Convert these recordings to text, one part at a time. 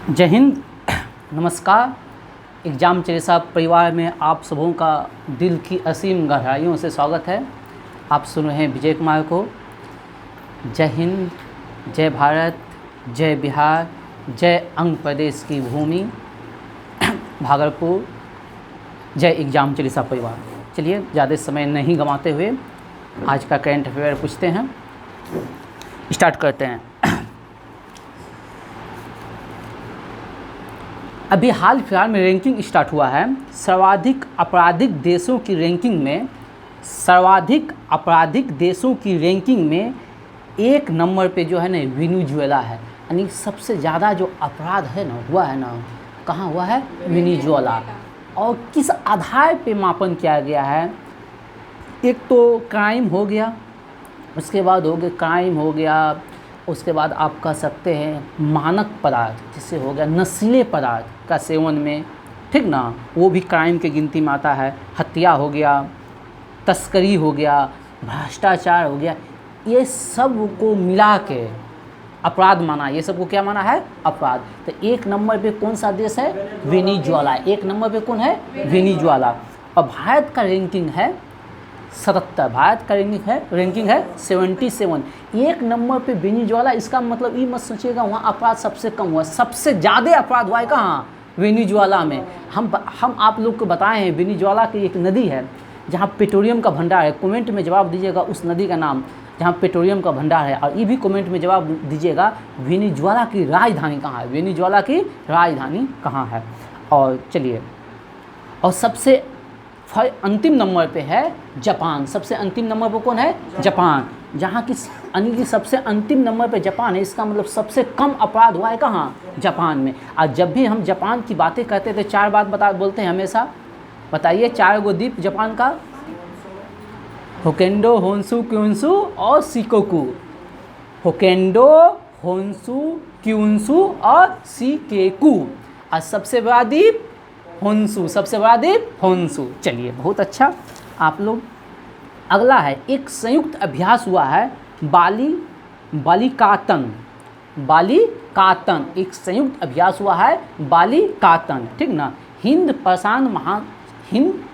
जय हिंद, नमस्कार। एग्ज़ाम चेसा परिवार में आप सबों का दिल की असीम गहराइयों से स्वागत है। आप सुन रहे हैं विजय कुमार को। जय हिंद, जय भारत, जय बिहार, जय अंग प्रदेश की भूमि भागलपुर, जय एग्ज़ाम चेसा परिवार। चलिए ज़्यादा समय नहीं गंवाते हुए आज का करंट अफेयर पूछते हैं, स्टार्ट करते हैं। अभी हाल फिलहाल में रैंकिंग स्टार्ट हुआ है। सर्वाधिक आपराधिक देशों की रैंकिंग में एक नंबर पे जो है ना वेनेजुएला है। यानी सबसे ज़्यादा जो अपराध है ना हुआ है ना, कहाँ हुआ है? वेनेजुएला। और किस आधार पे मापन किया गया है? एक तो क्राइम हो गया, उसके बाद हो गया क्राइम हो गया, उसके बाद आप कह सकते हैं मानक पदार्थ, जिससे हो गया नशीले पदार्थ का सेवन में, ठीक ना, वो भी क्राइम के गिनती में आता है। हत्या हो गया, तस्करी हो गया, भ्रष्टाचार हो गया, ये सब को मिला के अपराध माना। ये सब को क्या माना है? अपराध। तो एक नंबर पे कौन सा देश है? वेनेजुएला। एक नंबर पे कौन है? वेनेजुएला। और भारत का रैंकिंग है 77। भारत का रैंकिंग है 77। एक नंबर पे वेनेजुएला। इसका मतलब ये मत सोचिएगा वहाँ अपराध सबसे कम हुआ, सबसे ज़्यादा अपराध हुआ है कहाँ? वेनेजुएला में। हम आप लोग को बताए हैं वेनेजुएला की एक नदी है जहाँ पेट्रोलियम का भंडार है। कमेंट में जवाब दीजिएगा उस नदी का नाम जहाँ पेट्रोलियम का भंडार है। और ये भी कमेंट में जवाब दीजिएगा वेनेजुएला की राजधानी कहाँ है? वेनेजुएला की राजधानी कहाँ है? और चलिए, और सबसे अंतिम नंबर पे है जापान। सबसे अंतिम नंबर पर कौन है? जापान। जहाँ की सबसे अंतिम नंबर पे जापान है। इसका मतलब सबसे कम अपराध हुआ है कहाँ? जापान में। और जब भी हम जापान की बातें करते थे 4 बात बोलते हैं हमेशा। बताइए 4 गो द्वीप जापान का। होकेंडो, होन्शु, क्यून्शु और शिकोकू। होकेंडो, होन्शु, क्यून्शु और शिकोकू। और सबसे बड़ा द्वीप होन्शु। सबसे बड़ा द्वीप होन्शु। चलिए, बहुत अच्छा आप लोग। अगला है एक संयुक्त अभ्यास हुआ है बालिकातन। एक संयुक्त अभ्यास हुआ है बालिकातन, ठीक ना। हिंद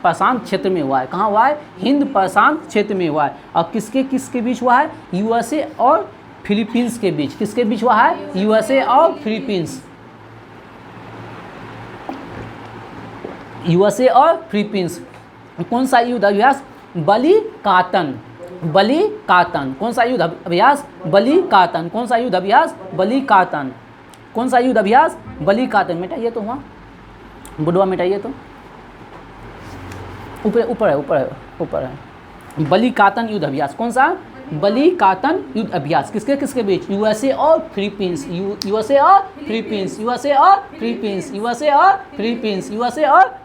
प्रशांत क्षेत्र में हुआ है। कहाँ हुआ है? हिंद प्रशांत क्षेत्र में हुआ है। और किसके बीच हुआ है? यूएसए और फिलीपींस के बीच। किसके बीच हुआ है? यूएसए और फिलीपींस। यूएसए और फिलीपींस। कौन सा युद्ध अभ्यास? बालिकातन। कौन सा युद्ध अभ्यास? बालिकातन। कौन सा युद्ध अभ्यास? बालिकातन। कौन सा युद्ध अभ्यास? बालिकातन। मिटाइए तो वहाँ बुढ़वा, मिटाइए तो। ऊपर है बालिकातन युद्ध अभ्यास। कौन सा? बालिकातन युद्ध अभ्यास। किसके बीच? यूएसए और फिलीपींस। यूएसए और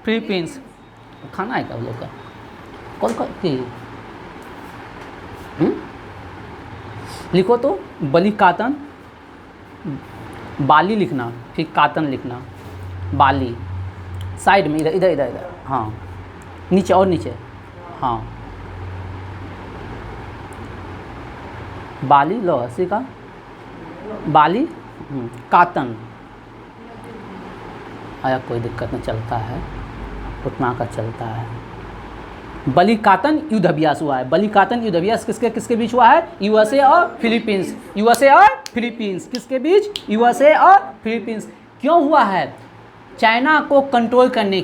फिलीपींस। खाना है क्या वो लोग का? कौन लिखो तो बालिकातन। बाली लिखना, फिर कातन लिखना। बाली साइड में, इधर। हाँ, नीचे और नीचे। हाँ, बाली लो हसी का बाली कातन आया, कोई दिक्कत नहीं, चलता है उतना का चलता है। बालिकातन युद्ध अभ्यास हुआ है। बालिकातन युद्ध अभ्यास किसके बीच हुआ है? यूएसए और फिलीपींस। किसके बीच? यूएसए और फिलीपींस। क्यों हुआ है? चाइना को कंट्रोल करने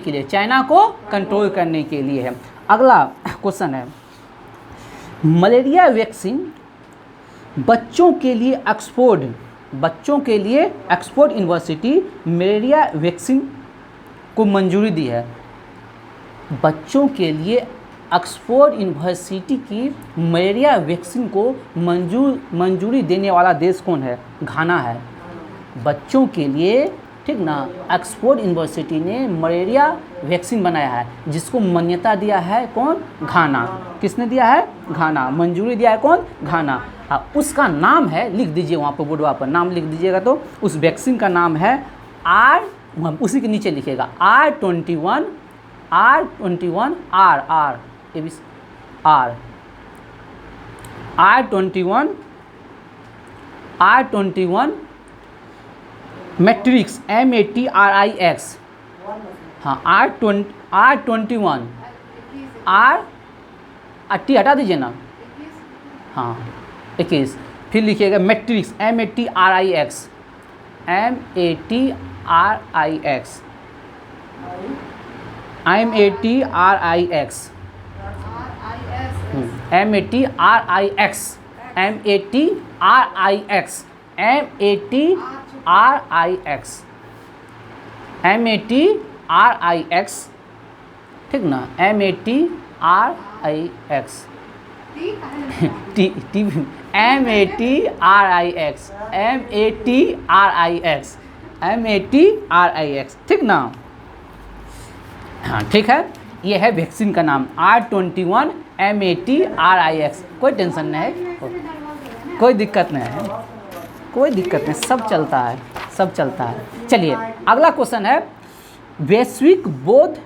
के लिए है। अगला क्वेश्चन है मलेरिया वैक्सीन बच्चों के लिए ऑक्सफोर्ड यूनिवर्सिटी मलेरिया वैक्सीन को मंजूरी दी है। बच्चों के लिए ऑक्सफोर्ड यूनिवर्सिटी की मलेरिया वैक्सीन को मंजूरी देने वाला देश कौन है? घाना है। बच्चों के लिए, ठीक ना, ऑक्सफोर्ड यूनिवर्सिटी ने मलेरिया वैक्सीन बनाया है, जिसको मान्यता दिया है कौन? घाना। किसने दिया है? घाना। मंजूरी दिया है कौन? घाना। उसका नाम है, लिख दीजिए वहाँ पर बोर्डवा पर, नाम लिख दीजिएगा तो उस वैक्सीन का नाम है उसी के नीचे लिखेगा R21 R21 मैट्रिक्स MATRIX, हाँ R21, टी हटा दीजिए ना, हाँ 21, फिर लिखिएगा मैट्रिक्स MATRIX, MATRIX, ठीक ना, MATRIX, MATRIX, ठीक ना। हाँ ठीक है, ये है वैक्सीन का नाम R21 MATRIX। कोई टेंशन नहीं है, कोई दिक्कत नहीं है, कोई दिक्कत नहीं, सब चलता है, सब चलता है। चलिए अगला क्वेश्चन है, वैश्विक बौद्ध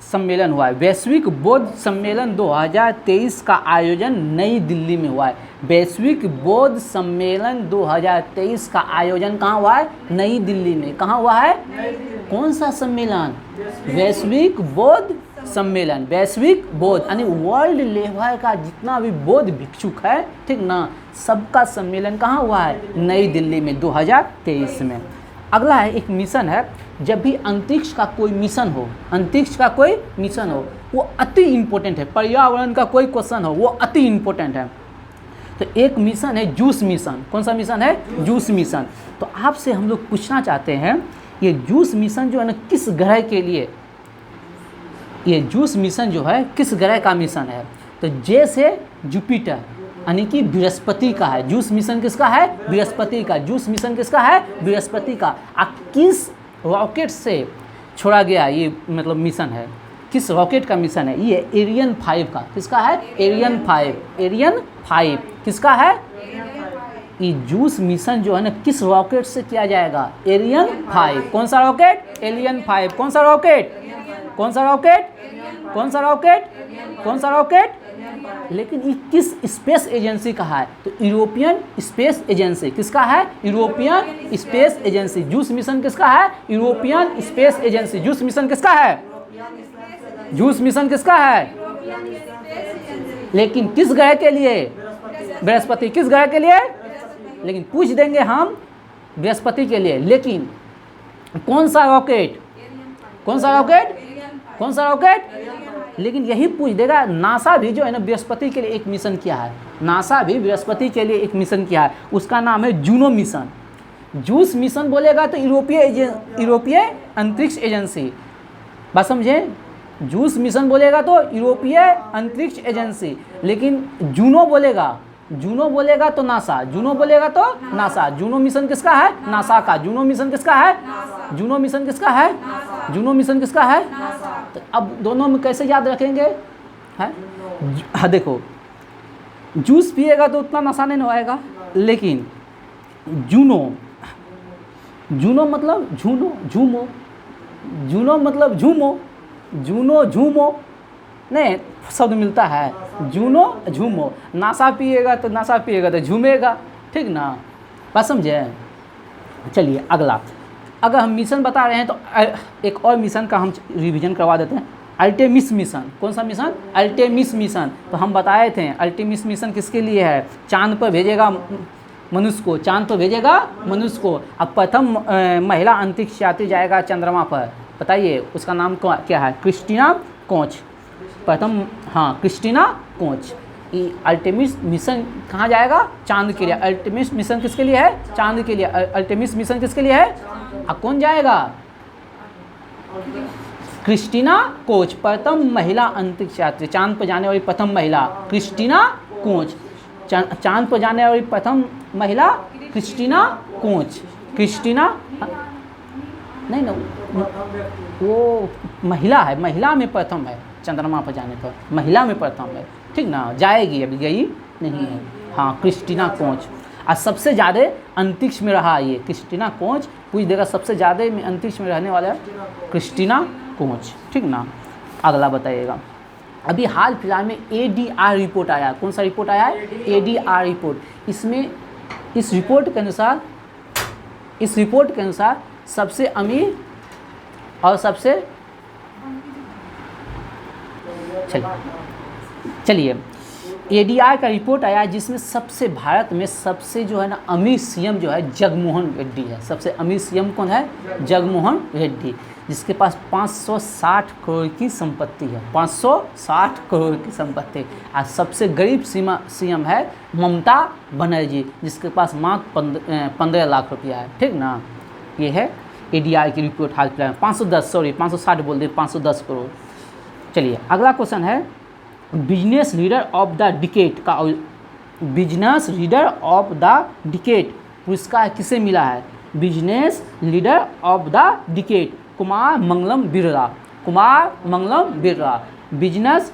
सम्मेलन हुआ है। वैश्विक बौद्ध सम्मेलन 2023 का आयोजन नई दिल्ली में हुआ है। वैश्विक बौद्ध सम्मेलन 2023 का आयोजन कहाँ हुआ है? नई दिल्ली में। कहाँ हुआ है? कौन सा सम्मेलन? वैश्विक बौद्ध सम्मेलन। वैश्विक बौद्ध यानी वर्ल्ड लेवल का जितना भी बौद्ध भिक्षुक है, ठीक ना, सबका सम्मेलन कहाँ हुआ है? नई दिल्ली में 2023 में। अगला है एक मिशन है, जब भी अंतरिक्ष का कोई मिशन हो, अंतरिक्ष का कोई मिशन हो, वो अति इम्पोर्टेंट है। पर्यावरण का कोई क्वेश्चन हो, वो अति इम्पोर्टेंट है। तो एक मिशन है जूस मिशन। कौन सा मिशन है? Juice mission. तो आपसे हम लोग पूछना चाहते हैं, ये जूस मिशन जो है ना, किस ग्रह के लिए, ये जूस मिशन जो है किस ग्रह का मिशन है? तो जे से जुपिटर यानी कि बृहस्पति का है। जूस मिशन किसका है? बृहस्पति का। जूस मिशन किसका है? बृहस्पति का। किस रॉकेट से छोड़ा गया ये मतलब मिशन है? किस रॉकेट का मिशन है? ये एरियन 5 का। किसका है? एरियन 5। एरियन 5 किसका है? ये जूस मिशन जो है ना, किस रॉकेट से किया जाएगा? एरियन 5। कौन सा रॉकेट? एरियन 5। कौन सा रॉकेट? कौन सा रॉकेट? कौन सा रॉकेट? कौन सा रॉकेट? लेकिन ये किस स्पेस एजेंसी का है? तो यूरोपियन स्पेस एजेंसी। किसका है? European space agency. Juice mission किसका है? European space agency. Juice mission किसका है? जूस मिशन किसका है? लेकिन किस ग्रह के लिए? बृहस्पति। किस ग्रह के लिए? लेकिन पूछ देंगे हम बृहस्पति के लिए, लेकिन कौन सा रॉकेट? कौन सा रॉकेट? कौन सा रॉकेट? लेकिन यही पूछ देगा। नासा भी जो है ना, बृहस्पति के लिए एक मिशन किया है। नासा भी बृहस्पति के लिए एक मिशन किया है, उसका नाम है जूनो मिशन। जूस मिशन बोलेगा तो यूरोपीय अंतरिक्ष एजेंसी। बात समझे? जूस मिशन बोलेगा तो यूरोपीय अंतरिक्ष एजेंसी, लेकिन जूनो बोलेगा तो नासा। जूनो बोलेगा तो नासा। जूनो मिशन किसका है? नासा का। जूनो मिशन किसका है? जूनो मिशन किसका है? जूनो मिशन किसका है? तो अब दोनों में कैसे याद रखेंगे? है हाँ, देखो, जूस पिएगा तो उतना नशा नहीं होएगा, लेकिन जूनो मतलब झूमो। जूनो मतलब झूमो नहीं, शब्द मिलता है। जूनो झूमो। नासा पिएगा तो झूमेगा, ठीक ना। बात समझे? चलिए अगला, अगर हम मिशन बता रहे हैं तो एक और मिशन का हम रिवीजन करवा देते हैं। अल्टेमिस मिशन। कौन सा मिशन? अल्टेमिस मिशन। तो हम बताए थे अल्टेमिस मिशन किसके लिए है? चांद पर भेजेगा मनुष्य को। चांद पर भेजेगा मनुष्य को। अब प्रथम महिला अंतरिक्ष यात्री जाएगा चंद्रमा पर। बताइए उसका नाम क्या है? Christina Koch. प्रथम, हाँ, क्रिस्टीना कोच। ये अल्टेमिस मिशन कहाँ जाएगा? चांद के लिए। अल्टेमिस मिशन किसके लिए है? चांद के लिए। अल्टेमिस मिशन किसके लिए है? अब कौन जाएगा? क्रिस्टीना कोच, प्रथम महिला अंतरिक्ष यात्री, चांद पर जाने वाली प्रथम महिला क्रिस्टीना कोच। चांद पर जाने वाली प्रथम महिला क्रिस्टीना कोच। क्रिस्टीना नहीं ना, वो महिला है, महिला में प्रथम है। चंद्रमा पर जाने पर महिला में प्रथम है, ठीक ना। जाएगी, अभी गई नहीं है। हाँ, क्रिस्टीना कोच। और सबसे ज़्यादा अंतरिक्ष में रहा ये क्रिस्टीना कोच। पूछ देगा सबसे ज़्यादा में अंतरिक्ष में रहने वाला क्रिस्टीना कोच, ठीक ना। अगला बताइएगा, अभी हाल फिलहाल में ADR रिपोर्ट आया। कौन सा रिपोर्ट आया है? ADR report. इसमें इस रिपोर्ट के अनुसार इस रिपोर्ट के अनुसार सबसे अमीर और सबसे चलिए एडीआर का रिपोर्ट आया जिसमें सबसे भारत में सबसे जो है ना अमीर सीएम जो है जगनमोहन रेड्डी है। सबसे अमीर सीएम कौन है? जगनमोहन रेड्डी, जिसके पास 560 करोड़ की संपत्ति है। 560 करोड़ की संपत्ति। आज सबसे गरीब सीएम है ममता बनर्जी, जिसके पास मात्र 15 लाख रुपया है। ठीक ना, ये है एडीआर की रिपोर्ट हाल फिलहाल। 560 बोल दे, 510 करोड़। चलिए अगला क्वेश्चन है business leader of the decade का। Business leader of the decade पुरस्कार किसे मिला है? Business leader of the decade Kumar Mangalam Birla. Kumar Mangalam Birla business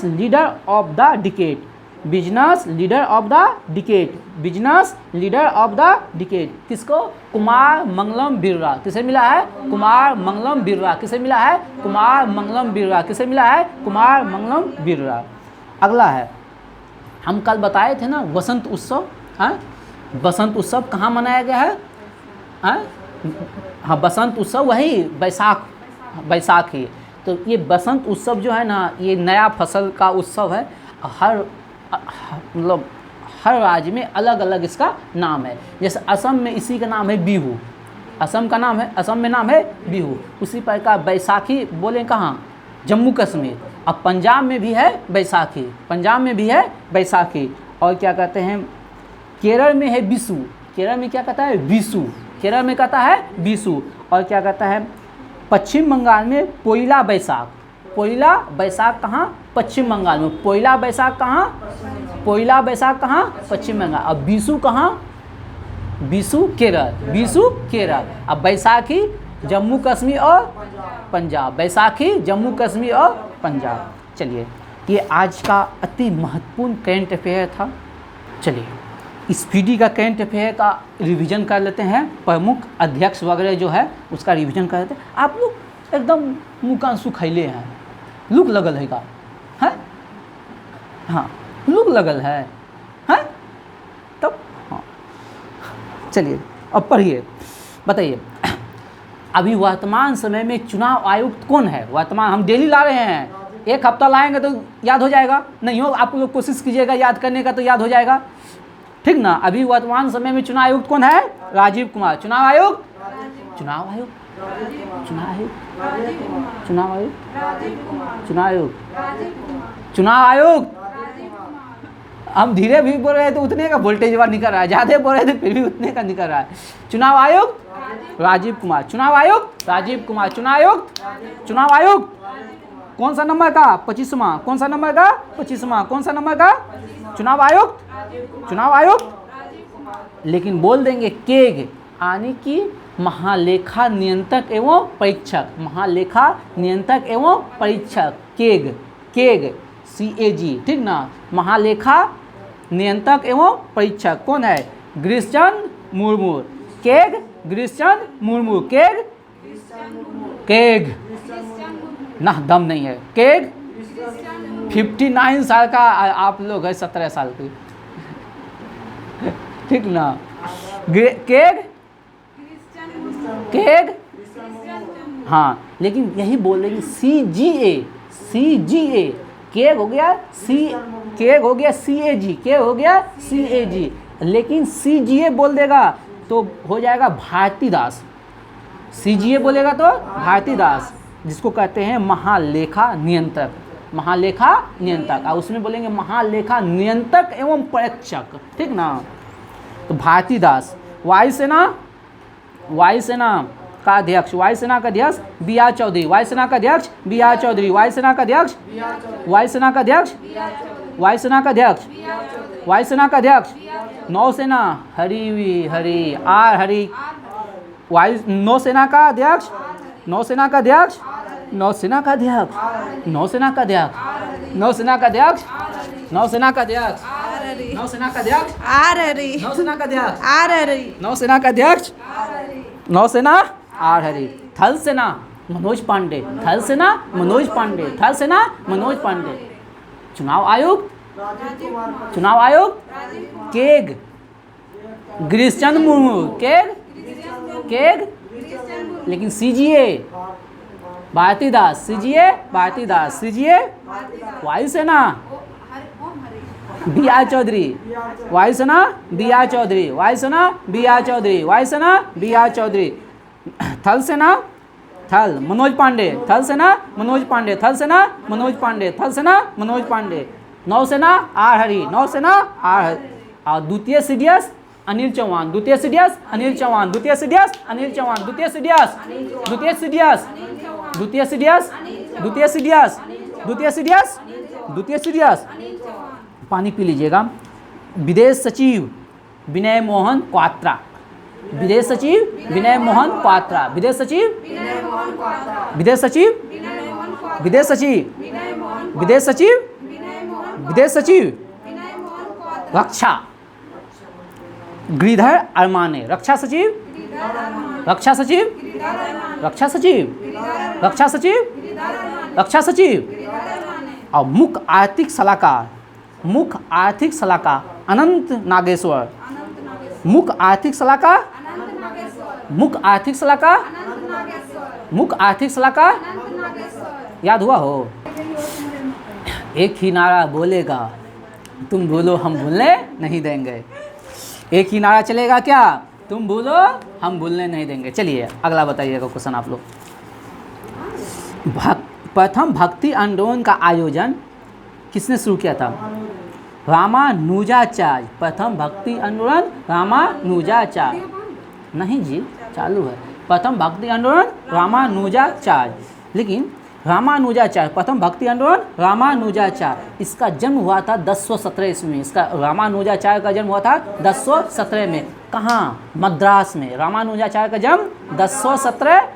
leader of the decade. Business leader of the decade. Business leader of the decade किसको? कुमार मंगलम बिरला। किसे मिला है? कुमार मंगलम बिरला। किसे मिला है? कुमार मंगलम बिरला। किसे मिला है? कुमार मंगलम बिरला। अगला है, हम कल बताए थे ना वसंत उत्सव। हाँ, बसंत उत्सव कहाँ मनाया गया है? हाँ, बसंत उत्सव वही बैसाखी। तो ये बसंत उत्सव जो है ना, ये नया फसल का उत्सव है। मतलब हर राज्य में अलग अलग इसका नाम है। जैसे असम में इसी का नाम है बिहू। असम में नाम है बिहू। उसी प्रकार बैसाखी बोले कहाँ? जम्मू कश्मीर। अब पंजाब में भी है बैसाखी। पंजाब में भी है बैसाखी। और क्या कहते हैं, केरल में है बिशु। केरल में क्या कहता है? विशु। केरल में कहता है विशु। और क्या कहता है, पश्चिम बंगाल में पोइला बैसाख। पोइला बैसाख कहाँ? पश्चिम बंगाल में। पोइला बैसाख कहाँ? पोइला बैसाख कहाँ? पश्चिम बंगाल। अब विशु कहाँ? विशु केरल। विशु केरल। अब बैसाखी जम्मू कश्मीर और पंजाब। बैसाखी जम्मू कश्मीर और पंजाब। चलिए ये आज का अति महत्वपूर्ण करेंट अफेयर था। चलिए स्पीडी का करेंट अफेयर का रिवीजन कर लेते हैं। प्रमुख अध्यक्ष वगैरह जो है उसका रिवीजन कर लेते हैं। आप लोग एकदम मुँह कान सुखैले हैं, लुक लगल है का है? हाँ, लुक लगल है तब। हाँ चलिए अब पढ़िए, बताइए अभी वर्तमान समय में चुनाव आयुक्त कौन है? वर्तमान हम डेली ला रहे हैं, एक हफ्ता लाएंगे तो याद हो जाएगा। नहीं हो आप लोग कोशिश कीजिएगा याद करने का तो याद हो जाएगा। ठीक ना। अभी वर्तमान समय में चुनाव आयुक्त कौन है? राजीव कुमार। चुनाव आयुक्त चुनाव आयुक्त चुनाव आयुक्त चुनाव आयुक्त चुनाव आयुक्त चुनाव आयुक्त। हम धीरे भी बोल रहे थे उतने का वोल्टेज निकल रहा है, ज़्यादा बोल रहे थे फिर भी उतने का निकल रहा है। चुनाव आयुक्त राजीव कुमार। चुनाव आयुक्त राजीव कुमार। चुनाव आयुक्त कौन सा नंबर का? 25वां। कौन सा नंबर का? 25वां। कौन सा नंबर का? चुनाव आयुक्त। लेकिन बोल देंगे केग, यानी कि महालेखा नियंत्रक एवं परीक्षक। महालेखा नियंत्रक एवं परीक्षक केग CAG। ठीक ना। महालेखा नियंत्रक एवं परीक्षक कौन है? गिरीशचंद्र मुर्मू। केग गिरीशचंद्र मुर्मू। केग ना दम नहीं है। केग 59 साल का, आप लोग है 17 साल के। ठीक ना। केग हाँ, लेकिन यही बोल रहे CGA। केग हो गया CAG। केग हो गया CAG। लेकिन CGA बोल देगा तो हो जाएगा भारती दास। CGA बोलेगा तो भारती दास, जिसको कहते हैं महालेखा नियंत्रक। महालेखा नियंत्रक। और उसमें बोलेंगे महालेखा नियंत्रक एवं परीक्षक। ठीक ना। तो भारती दास। वायुसेना का अध्यक्ष BR चौधरी। वायुसेना का अध्यक्ष BR चौधरी। वायुसेना का अध्यक्ष नौसेना हरि आर हरि। नौसेना का अध्यक्ष नौसेना आर हरि। थल सेना मनोज पांडे। चुनाव आयुक्त केग गिरीश चंद्र मुर्मू केग लेकिन सीजीए भारतीदास सीजीए वायुसेना बी आर चौधरी वायुसेना बी आर चौधरी थल सेना मनोज पांडे नौसेना आर हरी और द्वितीय सीडीएस अनिल चौहान द्वितीय सीडीएस पानी पी लीजिएगा। विदेश सचिव विनय मोहन क्वात्रा रक्षा गिरिधर अरमाने रक्षा सचिव और मुख्य आर्थिक सलाहकार अनंत नागेश्वर याद हुआ हो। एक ही नारा बोलेगा, तुम बोलो हम भूलने नहीं देंगे। एक ही नारा चलेगा क्या, तुम बोलो हम भूलने नहीं देंगे। चलिए अगला बताइएगा क्वेश्चन आप लोग। प्रथम भक्ति आंदोलन का आयोजन किसने शुरू किया था? रामानुजाचार्य। प्रथम भक्ति आंदोलन रामानुजाचार्य नहीं जी, चालू है। प्रथम भक्ति आंदोलन रामानुजाचार्य, लेकिन प्रथम भक्ति आंदोलन रामानुजाचार्य, इसका जन्म हुआ था 1017 ईस्वी में। इसका रामानुजाचार्य का जन्म हुआ था 1017 में। कहाँ? मद्रास में। रामानुजाचार्य का जन्म 1017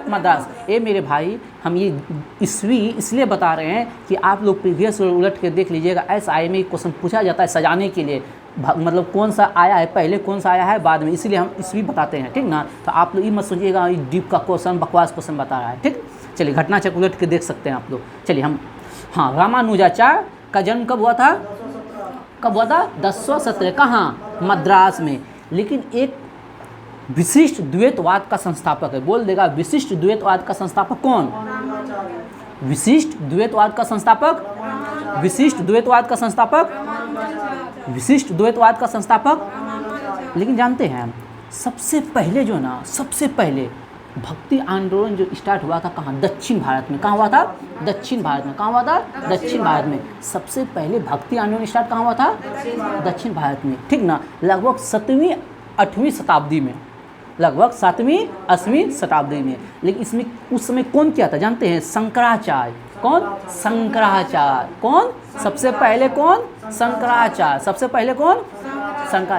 मद्रास। ये मेरे भाई, हम ये ईस्वी इसलिए बता रहे हैं कि आप लोग प्रीवियस उलट के देख लीजिएगा। SI में क्वेश्चन पूछा जाता है सजाने के लिए, मतलब कौन सा आया है पहले, कौन सा आया है बाद में, इसीलिए हम ईस्वी बताते हैं, ठीक ना। तो आप लोग ये मत सोचिएगा ये डीप का क्वेश्चन बकवास क्वेश्चन बता रहा है, ठीक। चलिए घटना चक्र उलट के देख सकते हैं आप लोग। चलिए हम, हाँ, रामानुजाचार्य का जन्म कब हुआ था? 1017। कहाँ? मद्रास में। लेकिन एक विशिष्ट द्वैतवाद का संस्थापक है, बोल देगा विशिष्ट द्वैतवाद का संस्थापक कौन? विशिष्ट द्वैतवाद का संस्थापक लेकिन जानते हैं सबसे पहले भक्ति आंदोलन जो स्टार्ट हुआ था कहाँ? दक्षिण भारत में। कहाँ हुआ था? दक्षिण भारत में। सबसे पहले भक्ति आंदोलन स्टार्ट कहाँ हुआ था? दक्षिण भारत में, ठीक ना। लगभग 7वीं-8वीं शताब्दी में, लगभग 7वीं-8वीं शताब्दी में। लेकिन इसमें उस समय कौन किया था जानते हैं? शंकराचार्य। कौन? शंकराचार्य। सबसे पहले कौन? शंकराचार्य।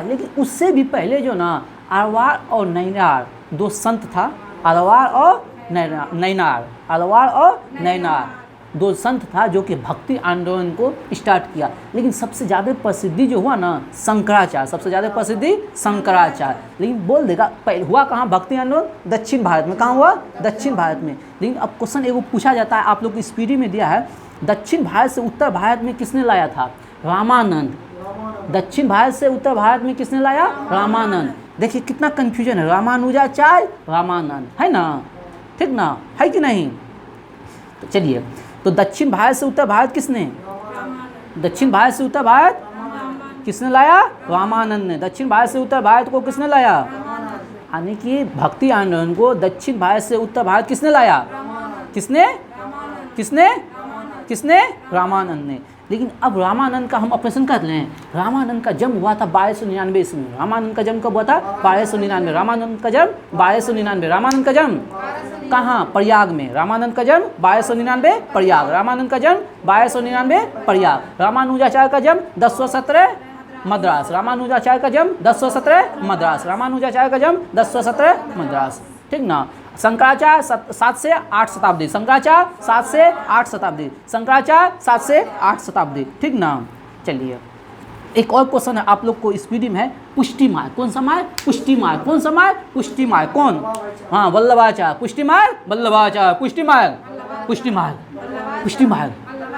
लेकिन उससे भी पहले जो ना अरवार और नैनार दो संत था। अरवार और नैनार दो संत था जो कि भक्ति आंदोलन को स्टार्ट किया। लेकिन सबसे ज़्यादा प्रसिद्धि जो हुआ ना शंकराचार्य। लेकिन बोल देगा पहले हुआ कहाँ भक्ति आंदोलन? दक्षिण भारत में। कहाँ हुआ? दक्षिण भारत में। लेकिन अब क्वेश्चन एगो पूछा जाता है, आप लोग को स्पीडी में दिया है, दक्षिण भारत से उत्तर भारत में किसने लाया था? रामानंद। दक्षिण भारत से उत्तर भारत में किसने लाया? रामानंद। देखिए कितना कन्फ्यूजन है, रामानुजाचार्य रामानंद, है ना, ठीक ना, है कि नहीं? तो चलिए, तो दक्षिण भारत से उत्तर भारत किसने लाया? रामानंद ने। दक्षिण भारत से उत्तर भारत को किसने लाया? यानी कि भक्ति आंदोलन को दक्षिण भारत से उत्तर भारत किसने लाया? किसने? रामानंद ने। लेकिन अब रामानंद का हम ऑपरेशन कर लें। रामानंद का जन्म हुआ था 1299 ईस्वी में। रामानंद का जन्म कब हुआ था? 1299। रामानंद का जन्म 1299। रामानंद का जन्म कहाँ? प्रयाग में। रामानंद का जन्म 1299 प्रयाग। रामानंद का जन्म 1299 प्रयाग। रामानुजाचार्य का जन्म 1017 मद्रास। रामानुजाचार्य का जन्म 1017 मद्रास। रामानुजाचार्य का जन्म 1017 मद्रास, ठीक ना। शंकराचार्य 7 से 8 शताब्दी। शंकराचार्य 7 से 8 शताब्दी। शंकराचार्य 7 से 8 शताब्दी, ठीक ना। चलिए एक और क्वेश्चन है आप लोग को स्पीडी में है, पुष्टि मार्ग। कौन सा मार्ग? पुष्टि मार्ग। कौन सा मार्ग? पुष्टि मार्ग। कौन? हाँ, वल्लभाचार्य। पुष्टि मार्ग, वल्लभाचार्य। पुष्टि मार्ग, पुष्टि मार्ग, पुष्टि मार्ग,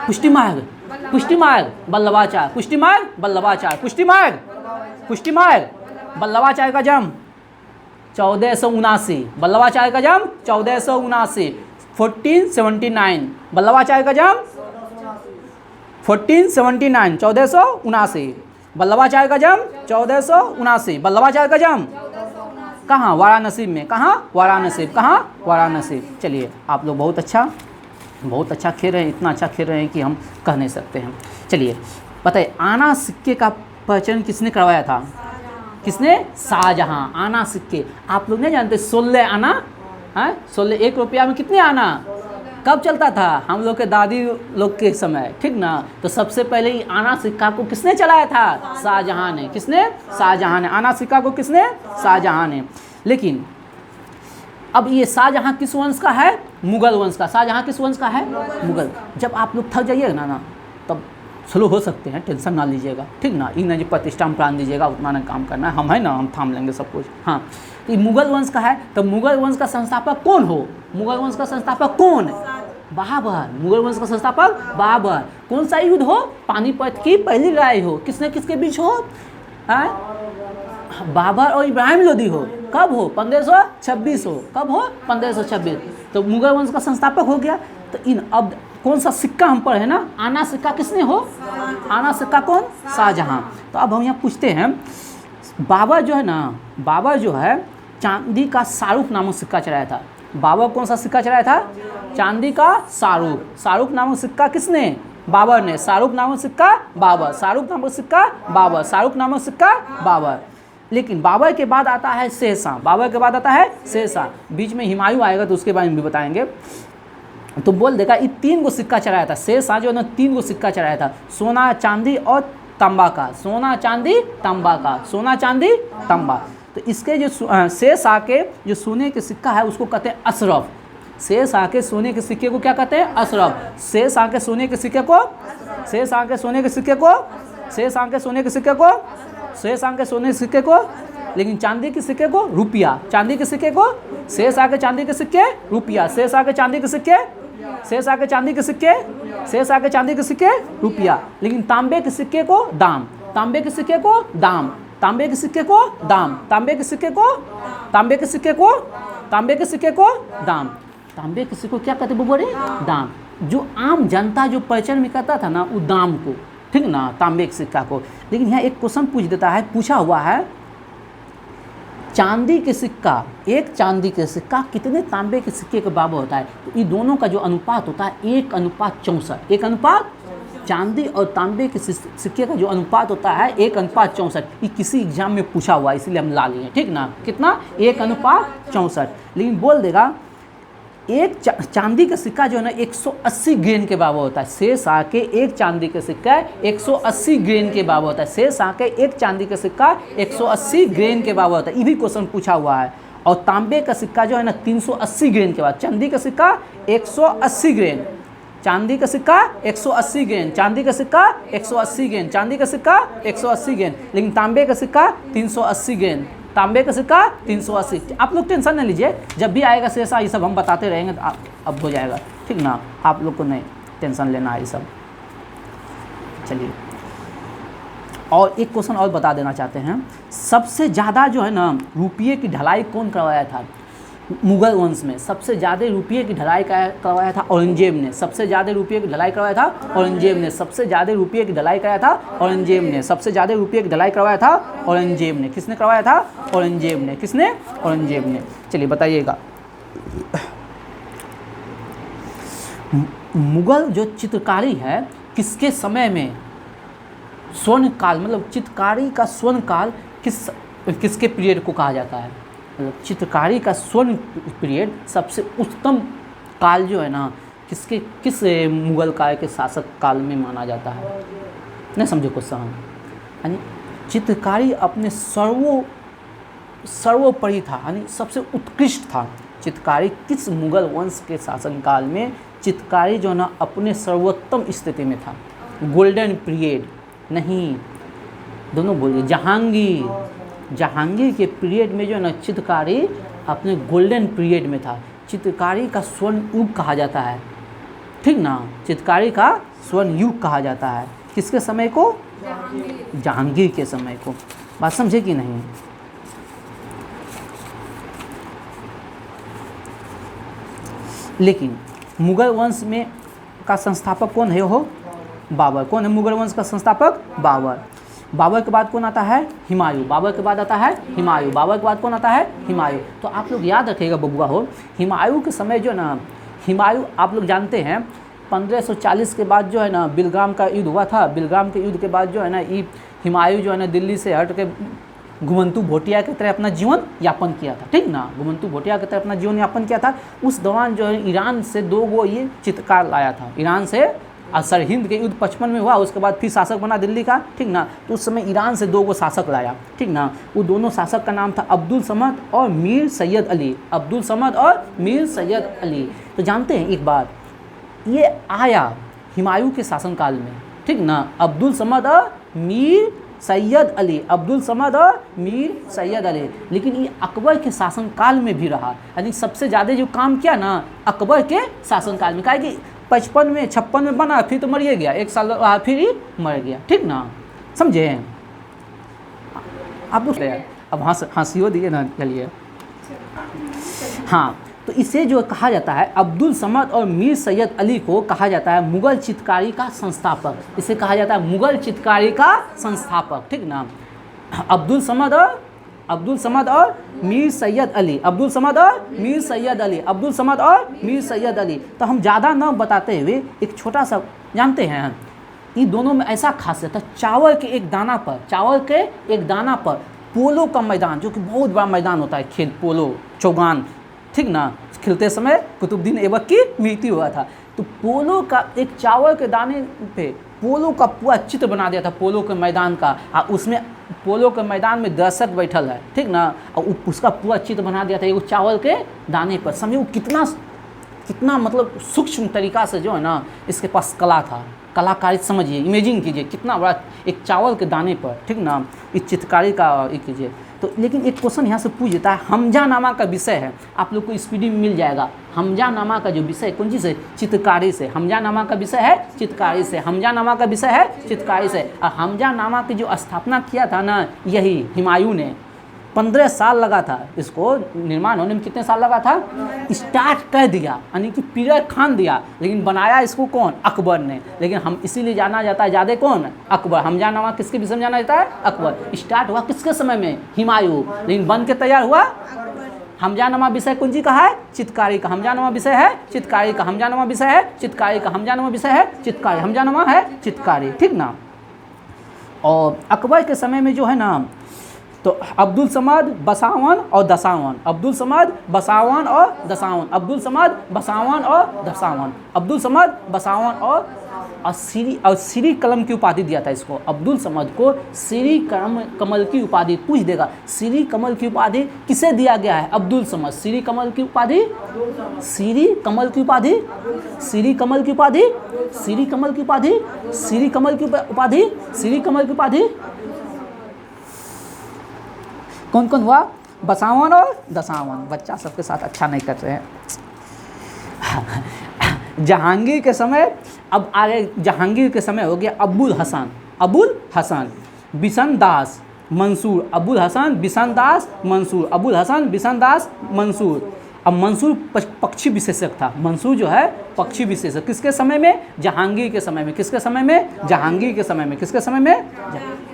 पुष्टि मार्ग, पुष्टि मार्ग बल्लभाचार्य, पुष्टि मार्ग बल्लभाचार्य, पुष्टि मार्ग, पुष्टि मार्ग बल्लभाचार्य का जन्म 1479, बल्लभाचार्य का जन्म 1479, 1479 बल्लभाचार्य का जन्म 1479, 1479 बल्लभाचार्य का जन्म 1479 बल्लभाचार्य का जन्म कहाँ? वाराणसी में। कहाँ? वाराणसी। कहाँ? वाराणसी। चलिए आप लोग बहुत अच्छा खेल रहे हैं, इतना अच्छा खेल रहे हैं कि हम कह नहीं सकते हैं। चलिए बताइए, आना सिक्के का प्रचलन किसने करवाया था? किसने? शाहजहाँ। आना सिक्के आप लोग नहीं जानते? 16 आना है, 16 1 रुपया में कितने आना कब चलता था? हम लोग के दादी लोग के समय, ठीक ना। तो सबसे पहले ही आना सिक्का को किसने चलाया था? शाहजहाँ ने। किसने? शाहजहाँ ने। आना सिक्का को किसने? शाहजहाँ ने। लेकिन अब ये शाहजहाँ किस वंश का है? मुगल वंश का। शाहजहाँ किस वंश का है? मुगल। जब आप लोग थक जाइएगा ना तब स्लो हो सकते हैं, टेंशन ना लीजिएगा, ठीक ना। इन जो प्रतिष्ठा में प्राण दीजिएगा उतना ना काम करना है, हम है ना, हम थाम लेंगे सब कुछ। हाँ, तो ये मुगल वंश का है। तो मुगल वंश का संस्थापक कौन हो? मुगल वंश का संस्थापक कौन? बाबर। मुगल वंश का संस्थापक बाबर। कौन सा युद्ध हो? पानीपत की पहली लड़ाई हो। किसने किसके बीच हो? बाबर और इब्राहिम लोदी हो। कब हो? 1526 हो। कब हो? 1526। तो मुगल वंश का संस्थापक हो गया। तो इन अब कौन सा सिक्का हम पर है ना? आना सिक्का किसने हो? आना सिक्का कौन? शाहजहाँ। तो अब हम यहाँ पूछते हैं, बाबर जो है ना, बाबर जो है चांदी का शाहरुख नामक सिक्का चलाया था। बाबर कौन सा सिक्का चलाया था? चांदी का शाहरुख। शाहरुख नामक सिक्का किसने? बाबर ने। शाहरुख नामक सिक्का बाबर। शाहरुख नामक सिक्का बाबर। शाहरुख नामक सिक्का बाबर। लेकिन बाबर के बाद आता है शेरशाह। बाबर के बाद आता है शेरशाह। बीच में हुमायूं आएगा तो उसके बारे में भी बताएंगे। तो बोल देगा ये 3 गो सिक्का चलाया था। शेरशाह जो है ना 3 गो सिक्का चलाया था, सोना चांदी और तांबा का। सोना चांदी तांबा का। सोना चांदी तांबा। तो इसके जो शेरशाह के जो सोने के सिक्का है उसको कहते हैं अशरफ। शेरशाह के सोने के सिक्के को क्या कहते हैं? अशरफ। शेरशाह के सोने के सिक्के को, शेरशाह के सोने के सिक्के को, शेरशाह के सोने के सिक्के को, शेरशाह के सोने के सिक्के को। लेकिन चांदी के सिक्के को रुपया। चांदी के सिक्के को, शेरशाह के चांदी के सिक्के रुपया। शेरशाह के चांदी के सिक्के, शेरशाह के चांदी के सिक्के, शेरशाह के चांदी के सिक्के रुपया। लेकिन तांबे के सिक्के को दाम। तांबे के सिक्के को दाम। तांबे के सिक्के को दाम। तांबे के सिक्के को, तांबे के सिक्के को, तांबे के सिक्के को दाम। तांबे के सिक्के को क्या कहते बोले? दाम। जो आम जनता जो प्रचलन में करता था ना वो दाम को, ठीक ना, तांबे के सिक्का को। लेकिन यहाँ एक क्वेश्चन पूछ देता है, पूछा हुआ है चांदी के सिक्का, एक चांदी के सिक्का कितने तांबे के सिक्के के बराबर होता है? तो ये दोनों का जो अनुपात होता है 1:64। 1:, चांदी और तांबे के सिक्के का जो अनुपात होता है 1:64। ये किसी एग्जाम में पूछा हुआ है इसीलिए हम ला लिए, ठीक ना। कितना? 1:64। लेकिन बोल देगा एक चांदी का सिक्का जो है ना 180 ग्रेन के बराबर होता है। शेरशाह के एक चांदी का सिक्का 180 ग्रेन के बराबर होता है। शेरशाह के एक चांदी का सिक्का 180 ग्रेन के बराबर होता है। ये भी क्वेश्चन पूछा हुआ है। और तांबे का सिक्का जो है ना 380 ग्रेन के बाद। चांदी का सिक्का 180 ग्रेन, चांदी का सिक्का 180 ग्रेन, चांदी का सिक्का 180 ग्रेन, चांदी का सिक्का 180 ग्रेन। लेकिन तांबे का सिक्का 380 ग्रेन। तांबे का सिक्का 380। आप लोग टेंशन नहीं लीजिए, जब भी आएगा शेरशाह ये सब हम बताते रहेंगे तो अब हो जाएगा, ठीक ना। आप लोग को नहीं टेंशन लेना है ये सब। चलिए और एक क्वेश्चन और बता देना चाहते हैं, सबसे ज़्यादा जो है ना रुपये की ढलाई कौन करवाया था मुगल वंश में? सबसे ज़्यादा रुपये की ढलाई करवाया था औरंगजेब ने। सबसे ज़्यादा रुपये की ढलाई करवाया था औरंगजेब ने। सबसे ज़्यादा रुपये की ढलाई कराया था औरंगजेब ने। सबसे ज़्यादा रुपये की ढलाई करवाया था औरंगजेब ने। किसने करवाया था? औरंगजेब ने। किसने? औरंगजेब ने। चलिए बताइएगा, मुगल जो चित्रकारी है किसके समय में स्वर्ण काल, मतलब चित्रकारी का स्वर्ण काल किसके पीरियड को कहा जाता है? मतलब चित्रकारी का स्वर्ण पीरियड, सबसे उत्तम काल जो है ना किस मुगल काल के शासक काल में माना जाता है? नहीं समझे क्वेश्चन? यानी चित्रकारी अपने सर्वोपरि था, यानी सबसे उत्कृष्ट था। चित्रकारी किस मुगल वंश के शासनकाल में चित्रकारी जो है ना अपने सर्वोत्तम स्थिति में था? गोल्डन पीरियड नहीं, दोनों बोलिए। जहांगीर के पीरियड में जो है ना चित्रकारी अपने गोल्डन पीरियड में था। चित्रकारी का स्वर्ण युग कहा जाता है। ठीक ना, चित्रकारी का स्वर्ण युग कहा जाता है। किसके समय को? जहांगीर के समय को। बात समझे कि नहीं? लेकिन मुगल वंश में का संस्थापक कौन है? हो बाबर। कौन है मुगल वंश का संस्थापक? बाबर। बाबर के बाद कौन आता है? हुमायूं। बाबर के बाद आता है हुमायूं। बाबर के बाद कौन आता है? हुमायूं। तो आप लोग याद रखिएगा बबुआ हो, हुमायूं के समय जो है ना, हुमायूं आप लोग जानते हैं 1540 के बाद जो है ना बिलग्राम का युद्ध हुआ था। बिलग्राम के युद्ध के बाद जो है ना ये हुमायूं जो है ना दिल्ली से हट के घुमंतू भोटिया की तरह अपना जीवन यापन किया था। ठीक ना, घुमंतू भोटिया की तरह अपना जीवन यापन किया था। उस दौरान जो है ईरान से 2 गो ये चित्रकार लाया था। ईरान से सरहिंद के युद्ध 55 में हुआ, उसके बाद फिर शासक बना दिल्ली का। ठीक ना, तो उस समय ईरान से 2 गो शासक लाया। ठीक ना, वो दोनों शासक का नाम था अब्दुल समद और मीर सैयद अली। अब्दुल समद और मीर सैयद अली। तो जानते हैं एक बात, ये आया हुमायूं के शासनकाल में। ठीक ना, अब्दुल समद और मीर सैयद अली, अब्दुल समद और मीर सैयद अली। लेकिन ये अकबर के शासनकाल में भी रहा, यानी सबसे ज़्यादा जो काम किया ना अकबर के शासनकाल में। कहा कि 55 में 56 में बना, फिर तो मरिए गया, 1 साल फिर ही मर गया। ठीक ना, समझे? आप पूछ रहे, अब हंसियो दिए ना, चलिए। हाँ, तो इसे जो कहा जाता है अब्दुल समद और मीर सैयद अली को कहा जाता है मुगल चित्रकारी का संस्थापक। इसे कहा जाता है मुगल चित्रकारी का संस्थापक। ठीक ना, अब्दुल समद और मीर सैयद अली, अब्दुल समद और मीर सैयद अली, अब्दुल समद और मीर सैयद अली। तो हम ज़्यादा नाम बताते हुए एक छोटा सा जानते हैं, इन दोनों में ऐसा खासियत है, चावल के एक दाना पर पोलो का मैदान, जो कि बहुत बड़ा मैदान होता है, खेल पोलो चौगान। ठीक ना, खिलते समय कुतुबुद्दीन ऐबक की मृत्यु हुआ था। तो पोलो का एक चावल के दाने पे पोलो का पूरा चित्र बना दिया था, पोलो के मैदान का। और उसमें पोलो के मैदान में दर्शक बैठल है। ठीक ना, और उसका पूरा चित्र बना दिया था एक चावल के दाने पर। समझो कितना मतलब सूक्ष्म तरीका से जो है ना इसके पास कला था, कलाकारी समझिए, इमेजिन कीजिए कितना बड़ा एक चावल के दाने पर। ठीक ना, इस चित्रकारी का एक कीजिए। तो लेकिन एक क्वेश्चन यहाँ से पूछ देता है, हमजानामा का विषय है, आप लोग को स्पीडी में मिल जाएगा। हमजानामा का जो विषय कौन चीज़ से? चित्रकारी से। हमजानामा का विषय है चित्रकारी से। हमजानामा का विषय है चित्रकारी से। और हमजानामा की जो स्थापना किया था ना यही हुमायूं ने, 15 साल लगा था इसको निर्माण होने में। कितने साल लगा था? स्टार्ट कर दिया, यानी कि पीरियड खान दिया, लेकिन बनाया इसको कौन? अकबर ने। लेकिन हम इसीलिए जाना जाता है ज़्यादा कौन? अकबर। हमजानामा किसके विषय में जाना जाता है? अकबर। स्टार्ट हुआ किसके समय में? हुमायूं। लेकिन बन के तैयार हुआ हमजानामा विषय कौन जी का है? चित्रकारी का। हमजानामा विषय है चित्रकारी का। हमजानामा विषय है चित्रकारी का। हमजानामा विषय है चित्रकारी। हमजानामा है चित्रकारी। ठीक ना, और अकबर के समय में जो है ना, तो अब्दुल समद बसावन और दसावन, अब्दुल समद बसावन और दसावन, अब्दुल समद बसावन और दसावन, अब्दुल समद बसावन और श्री कलम की उपाधि दिया था इसको। अब्दुल समद को श्री कमल की उपाधि पूछ देगा। श्री कमल की उपाधि किसे दिया गया है? अब्दुल समद। श्री कमल की उपाधि, श्री कमल की उपाधि, श्री कमल की उपाधि, श्री कमल की उपाधि, श्री कमल की उपाधि, श्री कमल की उपाधि कौन कौन हुआ? बसावन और दसावन। बच्चा सबके साथ अच्छा नहीं कर रहे हैं। जहांगीर के समय, अब आगे जहांगीर के समय हो गया अबुल हसन बिशन दास मंसूर, अबुल हसन बिशन दास मंसूर, अबुल हसन बिशन दास मंसूर। अब मंसूर पक्षी विशेषक था। मंसूर जो है पक्षी विशेषक किसके समय में? जहांगीर के समय में। किसके समय में? जहांगीर के समय में। किसके समय में?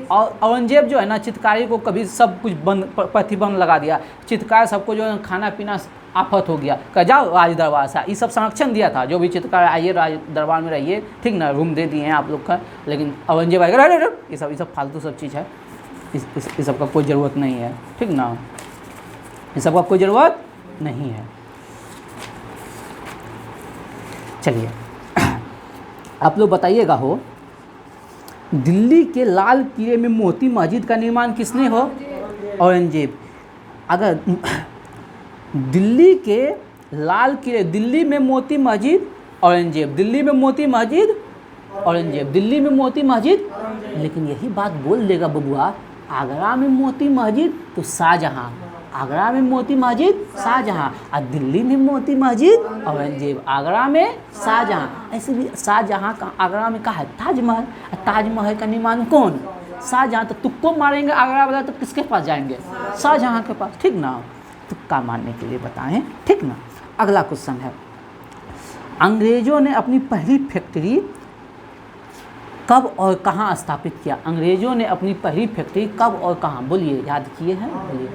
और औरंगजेब जो है ना चित्रकारी को कभी सब कुछ बंद, प्रतिबंध लगा दिया। चित्रकार सबको जो है खाना पीना आफत हो गया, कह जाओ राज दरबार से। ये सब संरक्षण दिया था, जो भी चित्रकार आइए राज दरबार में रहिए। ठीक ना, रूम दे दिए हैं आप लोग का। लेकिन औरंगजेब आएगा, ये सब फालतू सब चीज़ है, इस सब का कोई ज़रूरत नहीं है। ठीक ना, इस सब का कोई ज़रूरत नहीं है। चलिए आप लोग बताइएगा हो, दिल्ली के लाल किले में मोती मस्जिद का निर्माण किसने हो? औरंगजेब। अगर दिल्ली के लाल किले, दिल्ली में मोती मस्जिद औरंगजेब, दिल्ली में मोती मस्जिद औरंगजेब, दिल्ली में मोती मस्जिद। लेकिन यही बात बोल देगा बबुआ, आगरा में मोती मस्जिद तो शाहजहां। आगरा में मोती मस्जिद शाहजहाँ, और दिल्ली में मोती मस्जिद औरंगजेब, आगरा में शाहजहाँ। ऐसे भी शाहजहाँ का आगरा में कहा है ताजमहल, ताजमहल का निर्माण कौन? शाहजहाँ। तो तुक्को मारेंगे आगरा वाला तो किसके पास जाएंगे? शाहजहाँ के पास, ठीक ना। तुक्का मारने के लिए बताएं, ठीक ना। अगला क्वेश्चन है, अंग्रेजों ने अपनी पहली फैक्ट्री कब और कहाँ स्थापित किया? अंग्रेजों ने अपनी पहली फैक्ट्री कब और कहाँ, बोलिए, याद किए हैं? बोलिए,